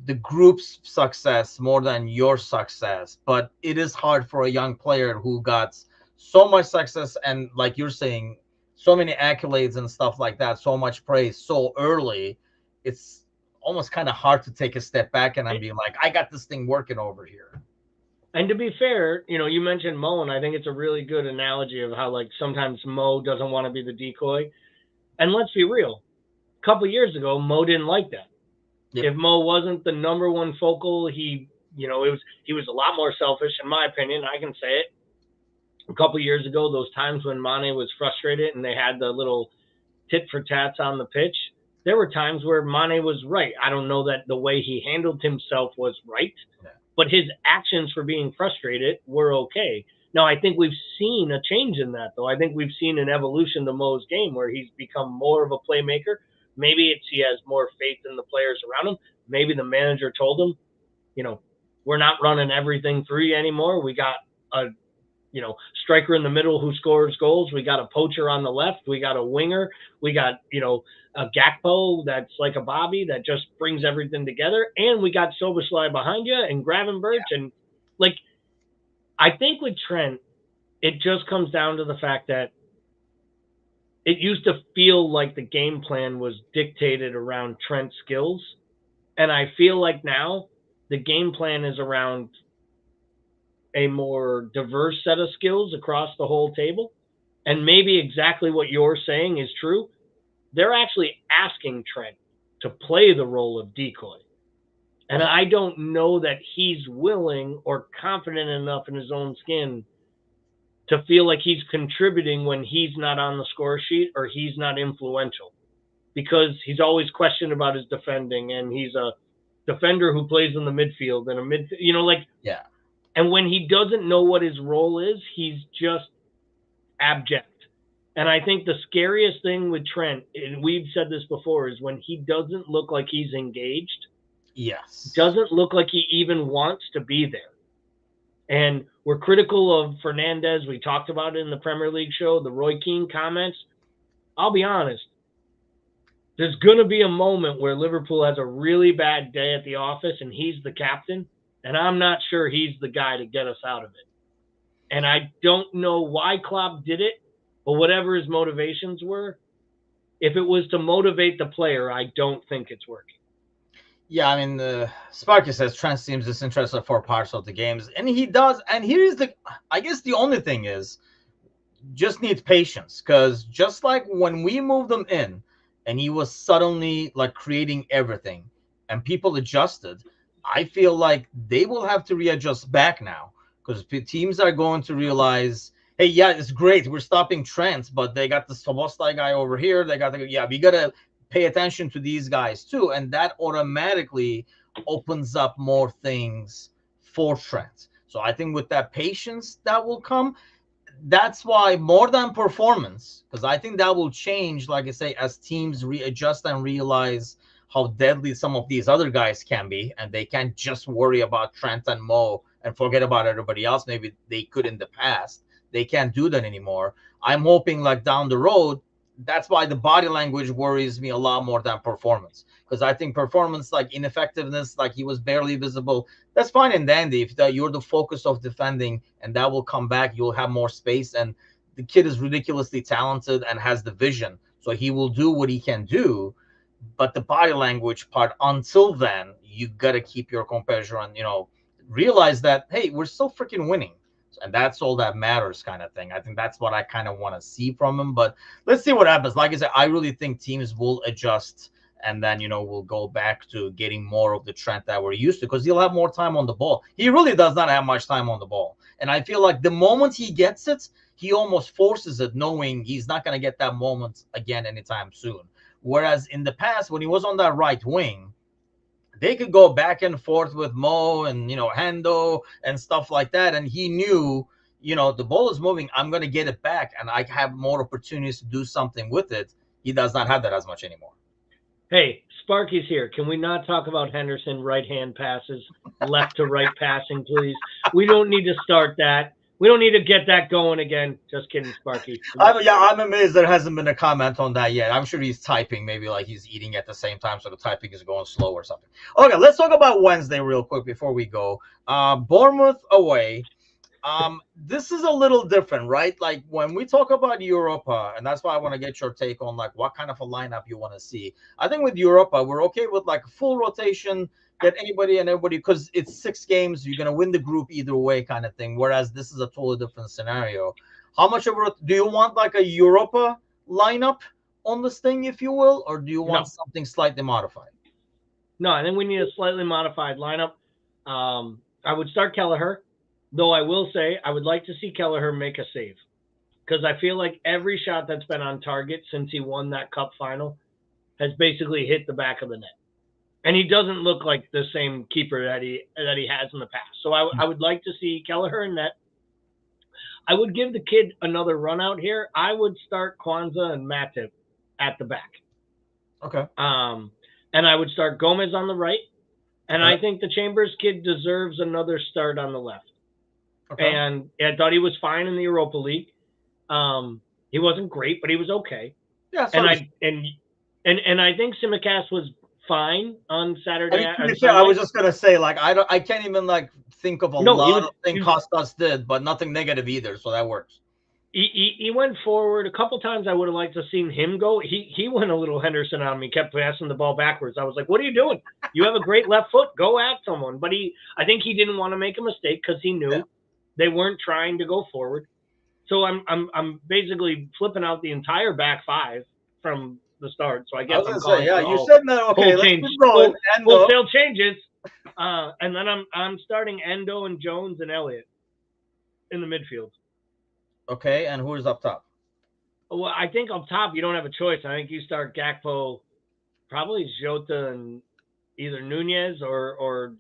the group's success more than your success. But it is hard for a young player who got so much success, and like you're saying, so many accolades and stuff like that, so much praise so early. It's almost kind of hard to take a step back and be like, I got this thing working over here. And to be fair, you mentioned Mo, and I think it's a really good analogy of how, like, sometimes Mo doesn't want to be the decoy. And let's be real, a couple of years ago, Mo didn't like that. Yep. If Mo wasn't the number one focal, he was a lot more selfish, in my opinion. I can say it. A couple of years ago, those times when Mane was frustrated and they had the little tit for tats on the pitch, there were times where Mane was right. I don't know that the way he handled himself was right, but his actions for being frustrated were okay. Now, I think we've seen a change in that, though. I think we've seen an evolution to Mo's game where he's become more of a playmaker. Maybe he has more faith in the players around him. Maybe the manager told him, we're not running everything through you anymore. We got a striker in the middle who scores goals. We got a poacher on the left. We got a winger. We got, a Gakpo that's like a Bobby that just brings everything together. And we got Szoboszlai behind you and Gravenberch. Yeah. And, like, I think with Trent, it just comes down to the fact that it used to feel like the game plan was dictated around Trent's skills. And I feel like now the game plan is around a more diverse set of skills across the whole table, and maybe exactly what you're saying is true, they're actually asking Trent to play the role of decoy. And I don't know that he's willing or confident enough in his own skin to feel like he's contributing when he's not on the score sheet or he's not influential, because he's always questioned about his defending, and he's a defender who plays in the midfield and yeah. and when he doesn't know what his role is, he's just abject. And I think the scariest thing with Trent, and we've said this before, is when he doesn't look like he's engaged. Yes. Doesn't look like he even wants to be there. And we're critical of Fernandez. We talked about it in the Premier League show, the Roy Keane comments. I'll be honest. There's going to be a moment where Liverpool has a really bad day at the office and he's the captain, and I'm not sure he's the guy to get us out of it. And I don't know why Klopp did it, but whatever his motivations were, if it was to motivate the player, I don't think it's working. Yeah, I mean, Sparky says Trent seems disinterested for parts of the games, and he does. And here's I guess the only thing is, just needs patience, because just like when we moved him in, and he was suddenly like creating everything, and people adjusted, I feel like they will have to readjust back now, because teams are going to realize, hey, yeah, it's great, we're stopping Trent, but they got the Sobostai guy over here. They got we gotta pay attention to these guys too, and that automatically opens up more things for Trent. So I think with that patience that will come, that's why more than performance, because I think that will change, like I say, as teams readjust and realize how deadly some of these other guys can be, and they can't just worry about Trent and Mo and forget about everybody else. Maybe they could in the past. They can't do that anymore. I'm hoping like down the road, that's why the body language worries me a lot more than performance, because I think performance, like ineffectiveness, like he was barely visible, that's fine and dandy if you're the focus of defending, and that will come back. You'll have more space, and the kid is ridiculously talented and has the vision, so he will do what he can do. But the body language part, until then, you got to keep your composure and realize that, hey, we're still freaking winning. And that's all that matters, kind of thing. I think that's what I kind of want to see from him. But let's see what happens. Like I said, I really think teams will adjust, and then, we'll go back to getting more of the Trent that we're used to, because he'll have more time on the ball. He really does not have much time on the ball. And I feel like the moment he gets it, he almost forces it, knowing he's not going to get that moment again anytime soon. Whereas in the past, when he was on that right wing, they could go back and forth with Mo and, Hendo and stuff like that. And he knew, the ball is moving, I'm going to get it back, and I have more opportunities to do something with it. He does not have that as much anymore. Hey, Sparky's here. Can we not talk about Henderson right-hand passes, left-to-right passing, please? We don't need to start that. We don't need to get that going again. Just kidding, Sparky. I'm amazed there hasn't been a comment on that yet. I'm sure he's typing, maybe like he's eating at the same time, so the typing is going slow or something. Okay, let's talk about Wednesday real quick before we go. Bournemouth away. This is a little different, right? Like when we talk about Europa, and that's why I want to get your take on like what kind of a lineup you want to see. I think with Europa, we're okay with like full rotation, get anybody and everybody, because it's 6 games. You're gonna win the group either way, kind of thing. Whereas this is a totally different scenario. How much of a do you want, like a Europa lineup on this thing, if you will, or do you want something slightly modified? No, I think we need a slightly modified lineup. I would start Kelleher, though I will say I would like to see Kelleher make a save, because I feel like every shot that's been on target since he won that cup final has basically hit the back of the net. And he doesn't look like the same keeper that he has in the past. So I would like to see Kelleher in net. I would give the kid another run out here. I would start Kwanzaa and Matip at the back. Okay. And I would start Gomez on the right. And I think the Chambers kid deserves another start on the left. Okay. And I thought he was fine in the Europa League. He wasn't great, but he was okay. Yeah. And I think Tsimikas was fine on Saturday. I was just gonna say, like, I can't even like think of a lot of things Kostas did, but nothing negative either, so that works. He went forward a couple times. I would have liked to have seen him go. He went a little Henderson on me, kept passing the ball backwards. I was like, what are you doing? You have a great left foot. Go at someone. But I think he didn't want to make a mistake because he knew They weren't trying to go forward. So I'm basically flipping out the entire back five from the start. So I I guess was I'm gonna say, calling yeah, for you all said that. Okay, let's keep going. Endo. wholesale changes. And then I'm starting Endo and Jones and Elliott in the midfield. Okay, and who is up top? Well, I think up top you don't have a choice. I think you start Gakpo, probably Jota and either Nunez or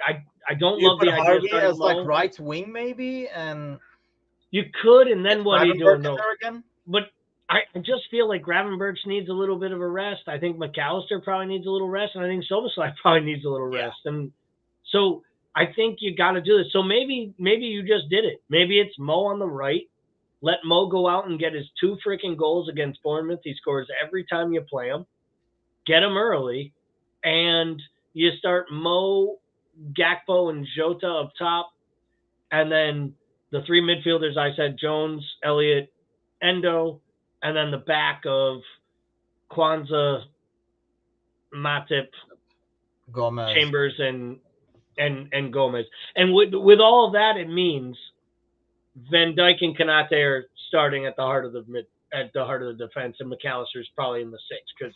I don't You love put the idea of Harvey starting as like Mo. right wing maybe, and You could, and then get what do you do? Gravenberch in No, there again. but I just feel like Gravenberch needs a little bit of a rest. I think McAllister probably needs a little rest, and I think Soboslai probably needs a little rest. And so I think you got to do this. So maybe you just did it. Maybe it's Mo on the right. Let Mo go out and get his 2 freaking goals against Bournemouth. He scores every time you play him. Get him early, and you start Mo, Gakpo, and Jota up top, and then the 3 midfielders I said, Jones, Elliott, Endo, and then the back of Kwanzaa, Matip, Gomez. Chambers, and Gomez. And with all of that, it means Van Dijk and Kanate are starting at the heart of the defense, and McAllister's probably in the 6 because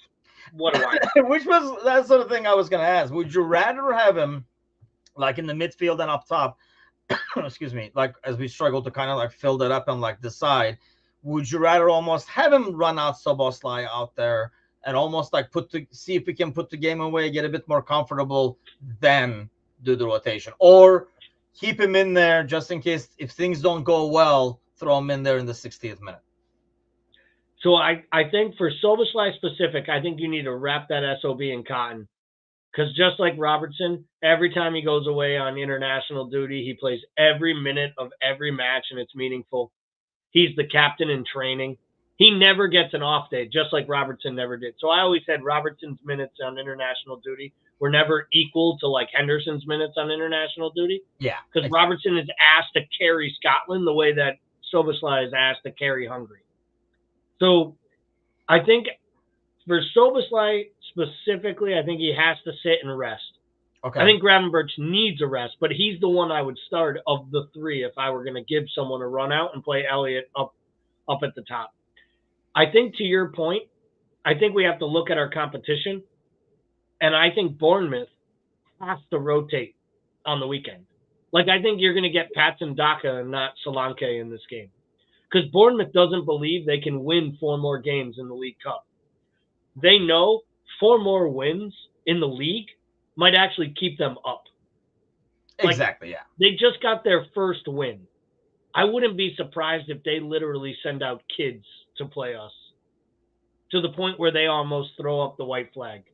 what do I know? Which was that sort of thing I was gonna ask. Would you rather have him like in the midfield and up top? Excuse me, like as we struggle to kind of like fill that up and like decide, would you rather almost have him run out Soboslai out there and almost like see if we can put the game away, get a bit more comfortable, then do the rotation, or keep him in there just in case if things don't go well, throw him in there in the 60th minute? So I think for Soboslai specific, I think you need to wrap that SOB in cotton. Because just like Robertson, every time he goes away on international duty, he plays every minute of every match, and it's meaningful. He's the captain in training. He never gets an off day, just like Robertson never did. So I always said Robertson's minutes on international duty were never equal to like Henderson's minutes on international duty. Yeah. Because exactly. Robertson is asked to carry Scotland the way that Soboslai is asked to carry Hungary. So I think for Soboslai specifically, I think he has to sit and rest. Okay. I think Gravenberch needs a rest, but he's the one I would start of the 3 if I were going to give someone a run out and play Elliott up at the top. I think to your point, I think we have to look at our competition, and I think Bournemouth has to rotate on the weekend. Like, I think you're going to get Patson Daka and not Solanke in this game. Because Bournemouth doesn't believe they can win 4 more games in the League Cup. They know 4 more wins in the league might actually keep them up. Exactly, yeah. They just got their first win. I wouldn't be surprised if they literally send out kids to play us to the point where they almost throw up the white flag.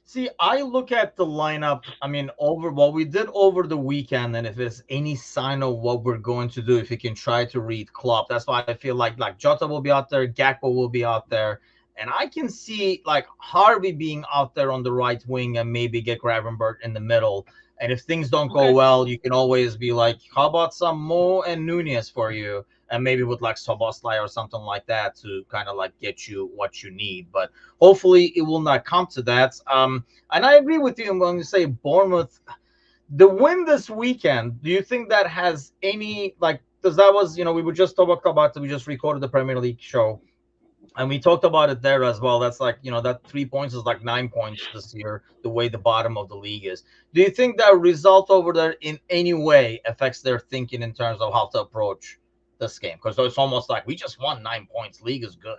See, I look at the lineup, I mean, over what we did over the weekend, and if there's any sign of what we're going to do, if we can try to read Klopp. That's why I feel like Jota will be out there, Gakpo will be out there, and I can see like Harvey being out there on the right wing and maybe get Gravenberch in the middle. And if things don't go well, you can always be like, how about some Mo and Nunez for you? And maybe with like Soboslai or something like that to kind of like get you what you need. But hopefully it will not come to that. And I agree with you when you say Bournemouth, the win this weekend, do you think that has any, like, because that was, we were just talking about, we just recorded the Premier League show. And we talked about it there as well. That's like, that 3 points is like 9 points this year, the way the bottom of the league is. Do you think that result over there in any way affects their thinking in terms of how to approach this game? Because it's almost like we just won 9 points. League is good.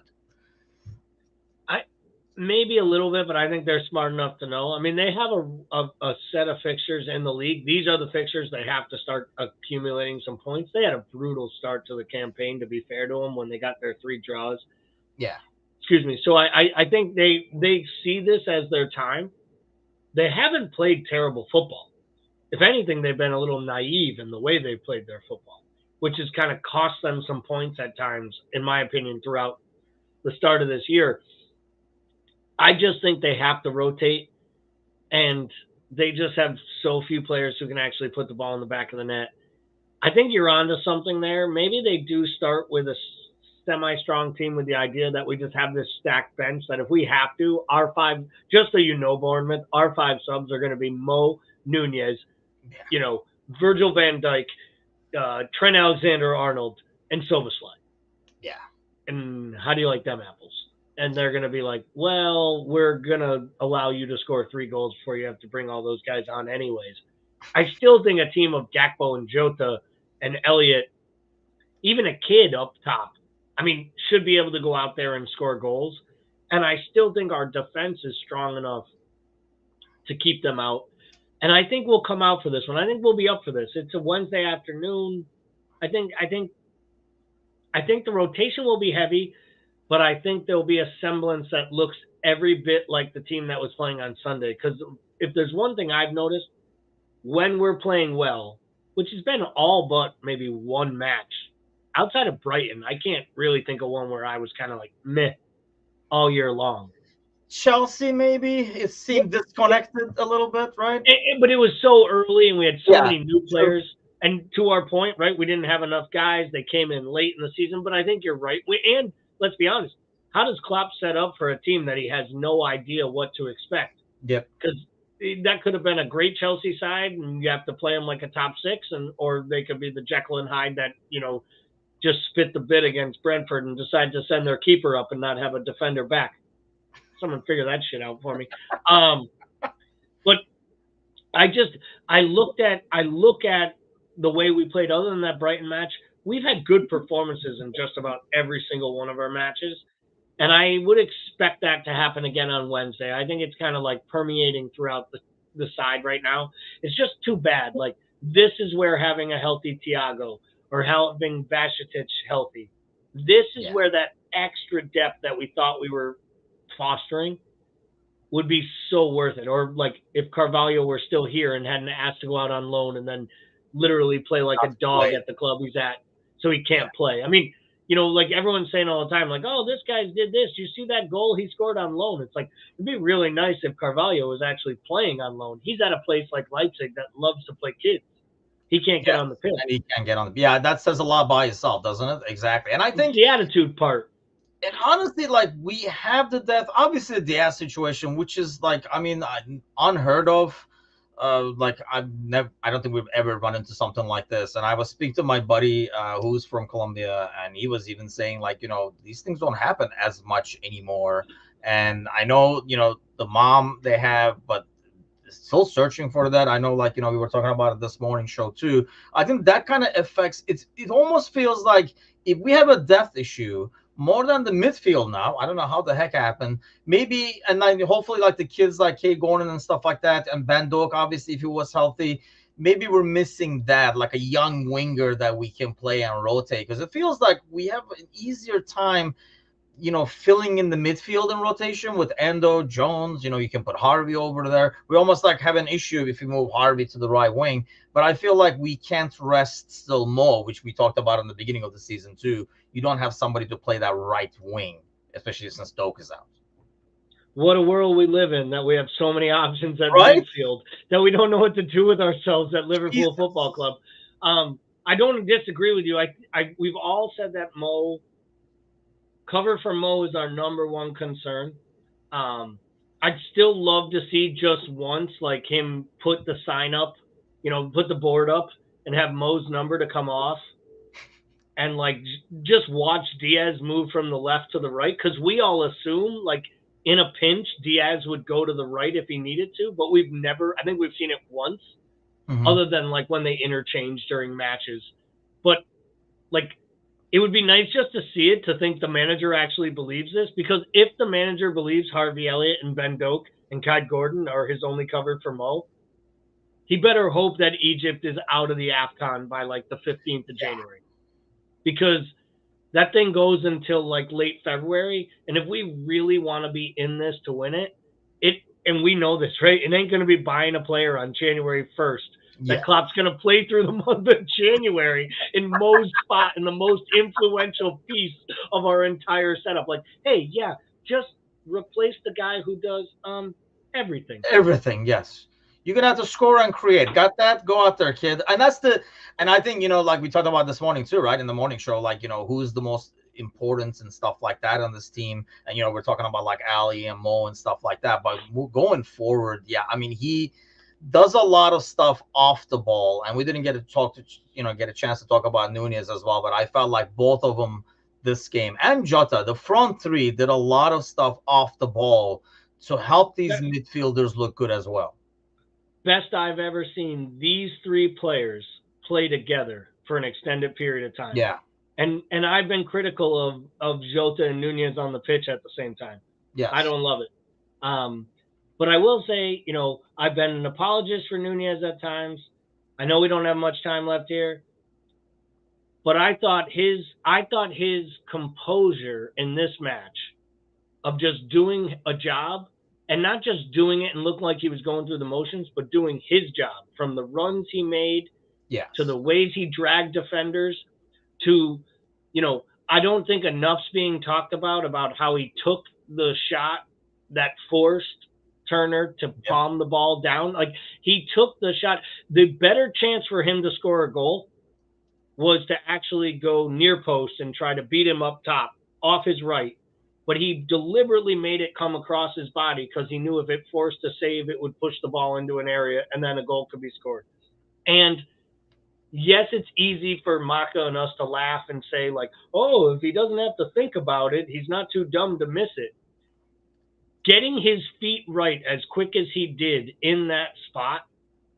Maybe a little bit, but I think they're smart enough to know. I mean, they have a set of fixtures in the league. These are the fixtures they have to start accumulating some points. They had a brutal start to the campaign, to be fair to them, when they got their 3 draws. Yeah. Excuse me. So I think they see this as their time. They haven't played terrible football. If anything, they've been a little naive in the way they've played their football, which has kind of cost them some points at times, in my opinion, throughout the start of this year. I just think they have to rotate, and they just have so few players who can actually put the ball in the back of the net. I think you're onto something there. Maybe they do start with a semi-strong team with the idea that we just have this stacked bench that if we have to, our 5, just so you know, Bournemouth, our 5 subs are going to be Mo, Nunez, Virgil van Dijk, Trent Alexander-Arnold, and Soboslai. Yeah. And how do you like them apples? And they're going to be like, well, we're going to allow you to score 3 goals before you have to bring all those guys on anyways. I still think a team of Gakpo and Jota and Elliott, even a kid up top, I mean, should be able to go out there and score goals. And I still think our defense is strong enough to keep them out. And I think we'll come out for this one. I think we'll be up for this. It's a Wednesday afternoon. I think the rotation will be heavy, but I think there'll be a semblance that looks every bit like the team that was playing on Sunday. Because if there's one thing I've noticed, when we're playing well, which has been all but maybe one match, outside of Brighton, I can't really think of one where I was kind of like meh all year long. Chelsea, maybe it seemed disconnected a little bit, right? But it was so early, and we had so many new players. And to our point, right, we didn't have enough guys. They came in late in the season. But I think you're right. And let's be honest, how does Klopp set up for a team that he has no idea what to expect? Yep. Because that could have been a great Chelsea side, and you have to play them like a top 6, or they could be the Jekyll and Hyde that just spit the bit against Brentford and decide to send their keeper up and not have a defender back. Someone figure that shit out for me. But I look at the way we played. Other than that Brighton match, we've had good performances in just about every single one of our matches, and I would expect that to happen again on Wednesday. I think it's kind of like permeating throughout the side right now. It's just too bad. Like, this is where having a healthy Thiago or having Bacetic healthy, this is where that extra depth that we thought we were fostering would be so worth it. Or like if Carvalho were still here and hadn't asked to go out on loan and then literally play like a dog at the club he's at, so he can't play. I mean, like everyone's saying all the time, like, oh, this guy's did this. You see that goal he scored on loan? It's like, it'd be really nice if Carvalho was actually playing on loan. He's at a place like Leipzig that loves to play kids. He can't get on the pitch. And he can't get on the. Yeah, that says a lot by itself, doesn't it? Exactly. And I think the attitude part. And honestly, like, we have the depth, obviously the Diaz situation, which is like, I mean, unheard of. Like, I don't think we've ever run into something like this. And I was speaking to my buddy who's from Colombia, and he was even saying, like, these things don't happen as much anymore. And I know, the mom they have, but still searching for that. I know, like, we were talking about it this morning show too. I think that kind of affects it. It almost feels like if we have a depth issue more than the midfield now, I don't know how the heck happened. Maybe, and then hopefully, like, the kids like Kay Gordon and stuff like that, and Van Dijk, obviously, if he was healthy, maybe we're missing that, like a young winger that we can play and rotate, because it feels like we have an easier time filling in the midfield in rotation with Endo, Jones. You can put Harvey over there. We almost like have an issue if we move Harvey to the right wing. But I feel like we can't rest still more, which we talked about in the beginning of the season too. You don't have somebody to play that right wing, especially since Doak is out. What a world we live in, that we have so many options at midfield that we don't know what to do with ourselves at Liverpool Football Club. I don't disagree with you. We've all said that cover for Mo is our number one concern. I'd still love to see just once, like, him put the sign up, put the board up and have Mo's number to come off, and like just watch Diaz move from the left to the right, because we all assume, like, in a pinch Diaz would go to the right if he needed to, but I think we've seen it once, other than like when they interchange during matches. But like, it would be nice just to see it, to think the manager actually believes this, because if the manager believes Harvey Elliott and Ben Doak and Kai Gordon are his only cover for Mo, he better hope that Egypt is out of the AFCON by like the 15th of January, because that thing goes until like late February. And if we really want to be in this to win it, and we know this, right? It ain't going to be buying a player on January 1st. That Klopp's going to play through the month of January in Mo's spot, in the most influential piece of our entire setup. Like, hey, just replace the guy who does everything. Everything, yes. You're going to have to score and create. Got that? Go out there, kid. And I think, like we talked about this morning too, right? In the morning show, like, who's the most important and stuff like that on this team. And, we're talking about like Ali and Mo and stuff like that. But going forward, I mean, does a lot of stuff off the ball, and we didn't get to talk to get a chance to talk about Nunez as well. But I felt like both of them this game and Jota, the front three, did a lot of stuff off the ball to help these midfielders look good as well. Best I've ever seen these three players play together for an extended period of time. Yeah. And I've been critical of Jota and Nunez on the pitch at the same time. Yes. I don't love it. But I will say, I've been an apologist for Nunez at times. I know we don't have much time left here, but I thought his composure in this match of just doing a job, and not just doing it and look like he was going through the motions, but doing his job, from the runs he made, yes, to the ways he dragged defenders, to, I don't think enough's being talked about how he took the shot that forced Turner to palm the ball down. Like, he took the shot. The better chance for him to score a goal was to actually go near post and try to beat him up top off his right. But he deliberately made it come across his body because he knew if it forced a save, it would push the ball into an area and then a goal could be scored. And yes, it's easy for Maka and us to laugh and say, like, oh, if he doesn't have to think about it, he's not too dumb to miss it. Getting his feet right as quick as he did in that spot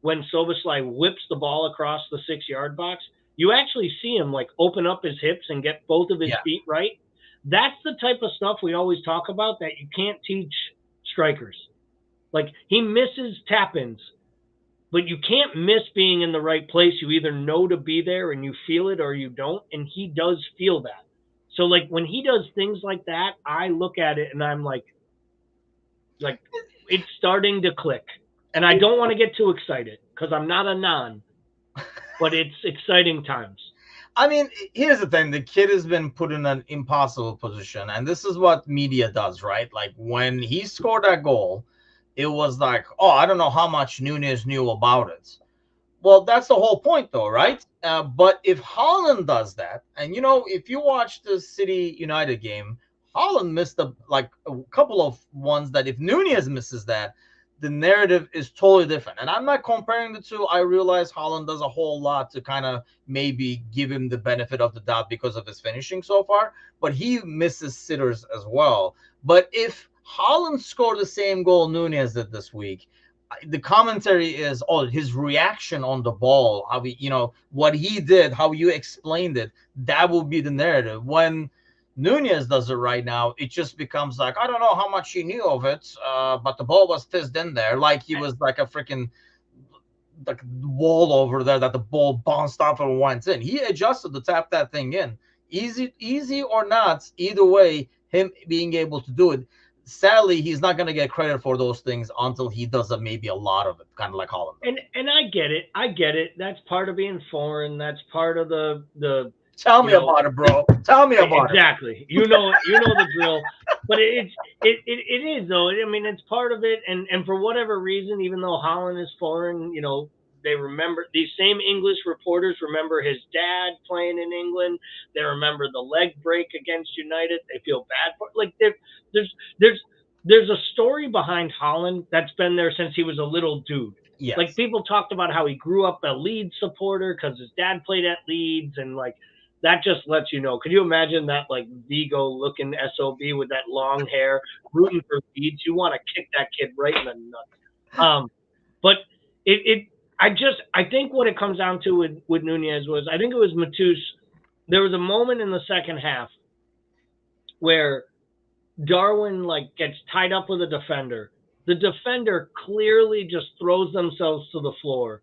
when Szoboszlai whips the ball across the 6-yard box, you actually see him, like, open up his hips and get both of his feet right. That's the type of stuff we always talk about that you can't teach strikers. Like, he misses tap-ins, but you can't miss being in the right place. You either know to be there and you feel it or you don't, and he does feel that. So, like, when he does things like that, I look at it and I'm like, it's starting to click. And I don't want to get too excited because I'm not a non, but it's exciting times. I mean, here's the thing. The kid has been put in an impossible position, and this is what media does, right? Like, when he scored that goal, it was like, oh, I don't know how much Nunez knew about it. Well, that's the whole point, though, right? But if Haaland does that, and, if you watch the City United game, Haaland missed a couple of ones that if Nunez misses that, the narrative is totally different. And I'm not comparing the two. I realize Haaland does a whole lot to kind of maybe give him the benefit of the doubt because of his finishing so far, but he misses sitters as well. But if Haaland scored the same goal Nunez did this week, the commentary is, oh, his reaction on the ball, how he, what he did, how you explained it, that will be the narrative. When Nunez does it right now, it just becomes like, I don't know how much he knew of it, but the ball was fizzed in there, like he was like a freaking like wall over there that the ball bounced off and went in. He adjusted to tap that thing in. Easy or not, either way, him being able to do it. Sadly, he's not going to get credit for those things until he does maybe a lot of it, kind of like Haaland. And I get it. That's part of being foreign. That's part of the Tell me about it, bro. Tell me about it. Exactly. You know the drill. But it is, though. I mean, it's part of it. And for whatever reason, even though Haaland is foreign, they remember, these same English reporters remember his dad playing in England. They remember the leg break against United. They feel bad for, like, there's a story behind Haaland that's been there since he was a little dude. Yes. Like, people talked about how he grew up a Leeds supporter because his dad played at Leeds, and like, that just lets you know. Could you imagine that, like, Vigo-looking SOB with that long hair rooting for Leeds? You want to kick that kid right in the nuts. But I think what it comes down to with Nunez was, I think it was Matus. There was a moment in the second half where Darwin, like, gets tied up with a defender. The defender clearly just throws themselves to the floor.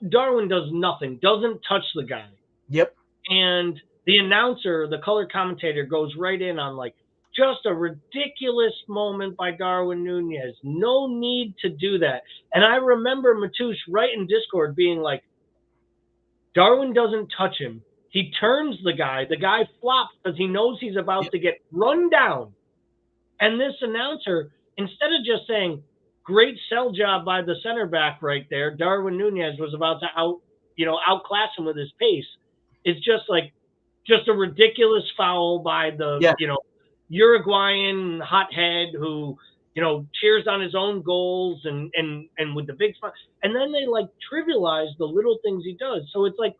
Darwin does nothing, doesn't touch the guy. Yep. And the announcer, the color commentator, goes right in on, like, just a ridiculous moment by Darwin Nunez. No need to do that. And I remember Matus right in Discord being like, Darwin doesn't touch him. He turns the guy. The guy flops because he knows he's about to get run down. And this announcer, instead of just saying, great sell job by the center back right there, Darwin Nunez was about to outclass him with his pace. It's just a ridiculous foul by the, Uruguayan hothead who, cheers on his own goals and with the big smile. And then they like trivialize the little things he does. So it's like,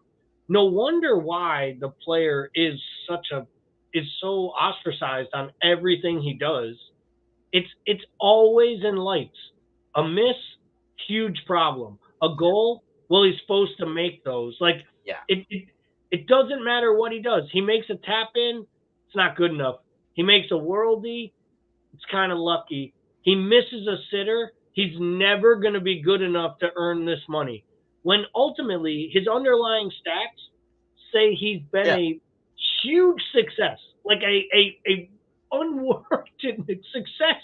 no wonder why the player is so ostracized on everything he does. It's always in lights. A miss, huge problem. A goal, well, he's supposed to make those. Like Yeah. it doesn't matter what he does. He makes a tap in, it's not good enough. He makes a worldie, it's kind of lucky. He misses a sitter, he's never going to be good enough to earn this money. When ultimately his underlying stats say he's been Yeah. a huge success, like a unwarranted success.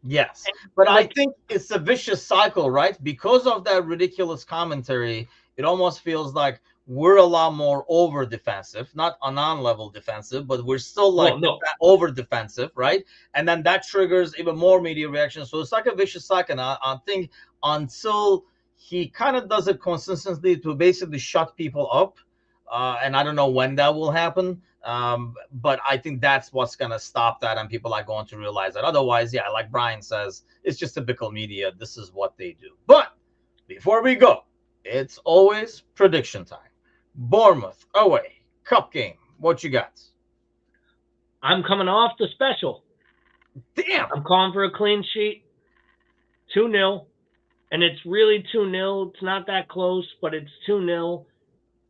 Yes. And, But I like, think it's a vicious cycle, right? Because of that ridiculous commentary, it almost feels like we're a lot more over defensive, not a non-level defensive, but we're still like well, no, over defensive, right? And then that triggers even more media reaction. So it's like a vicious cycle. And I think until he kind of does it consistently to basically shut people up, and I don't know when that will happen. But I think that's what's going to stop that, and people are going to realize that. Otherwise, yeah, like Brian says, it's just typical media. This is what they do. But before we go, it's always prediction time. Bournemouth away, cup game. What you got? I'm coming off the special. Damn. I'm calling for a clean sheet, 2-0. And it's really 2-0. It's not that close, but it's 2-0.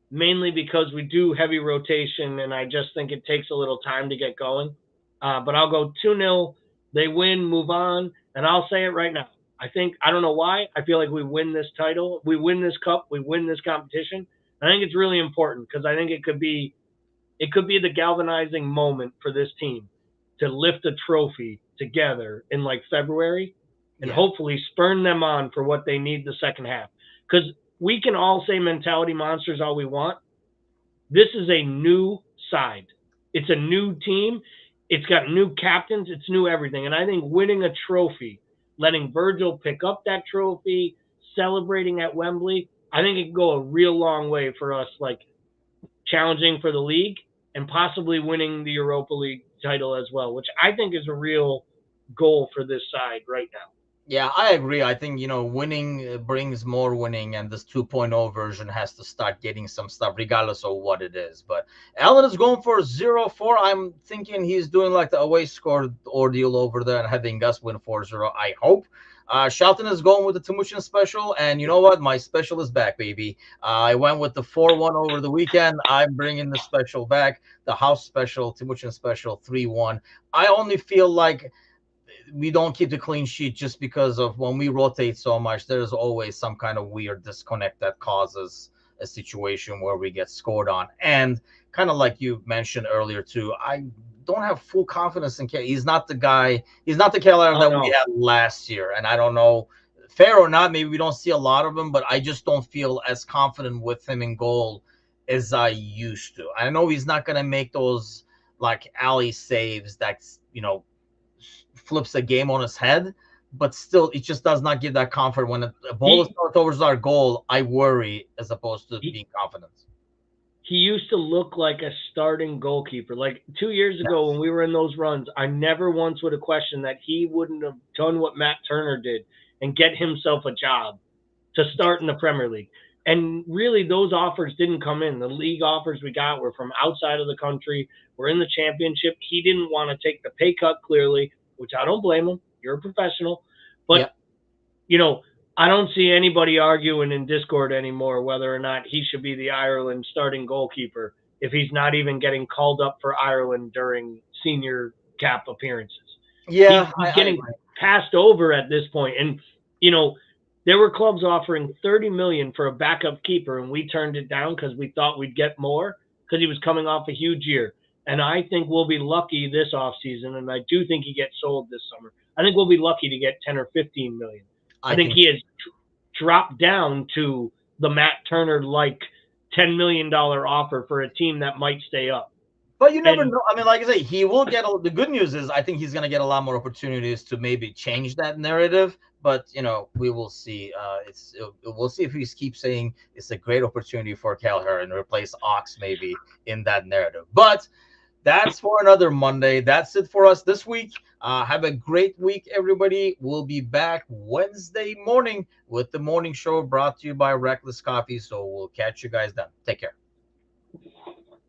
Mainly because we do heavy rotation, and I just think it takes a little time to get going. But I'll go 2-0. They win, move on, and I'll say it right now. I don't know why, I feel like we win this title. We win this cup. We win this competition. I think it's really important because I think it could be the galvanizing moment for this team to lift a trophy together in like February and hopefully spurn them on for what they need the second half. Because we can all say mentality monsters all we want. This is a new side. It's a new team. It's got new captains. It's new everything. And I think winning a trophy, letting Virgil pick up that trophy, celebrating at Wembley, I think it can go a real long way for us, like challenging for the league and possibly winning the Europa League title as well, which I think is a real goal for this side right now. Yeah, I agree. I think, winning brings more winning, and this 2.0 version has to start getting some stuff, regardless of what it is. But Allen is going for 0-4. I'm thinking he's doing like the away score ordeal over there and having us win 4-0, I hope. Shelton is going with the Timuchin special, and you know what? My special is back, baby. I went with the 4-1 over the weekend. I'm bringing the special back, the house special, Timuchin special, 3-1. I only feel like we don't keep the clean sheet just because of when we rotate so much, there's always some kind of weird disconnect that causes a situation where we get scored on. And kind of like you mentioned earlier too, I don't have full confidence in Kelly. He's not the guy. He's not the Keller that we had last year. And I don't know, fair or not, maybe we don't see a lot of him, but I just don't feel as confident with him in goal as I used to. I know he's not going to make those like alley saves that's, flips a game on his head, but still, it just does not give that comfort when a ball is thrown towards our goal. I worry as opposed to being confident. He used to look like a starting goalkeeper. Like 2 years ago when we were in those runs, I never once would have questioned that he wouldn't have done what Matt Turner did and get himself a job to start in the Premier League. And really, those offers didn't come in. The league offers we got were from outside of the country. We're in the championship. He didn't want to take the pay cut, clearly, which I don't blame him. You're a professional. But, I don't see anybody arguing in Discord anymore whether or not he should be the Ireland starting goalkeeper if he's not even getting called up for Ireland during senior cap appearances. Yeah, he's getting passed over at this point. And, there were clubs offering $30 million for a backup keeper, and we turned it down because we thought we'd get more because he was coming off a huge year. And I think we'll be lucky this offseason, and I do think he gets sold this summer. I think we'll be lucky to get 10 or 15 million. I think he has dropped down to the Matt Turner-like $10 million offer for a team that might stay up. But you never know. I mean, like I say, he will get the good news is I think he's going to get a lot more opportunities to maybe change that narrative. But, we will see. We'll see if he keeps saying it's a great opportunity for Kelleher and replace Ox maybe in that narrative. But That's for another Monday. That's it for us this week. Have a great week, everybody. We'll be back Wednesday morning with the morning show brought to you by Reckless Coffee. So we'll catch you guys then. Take care.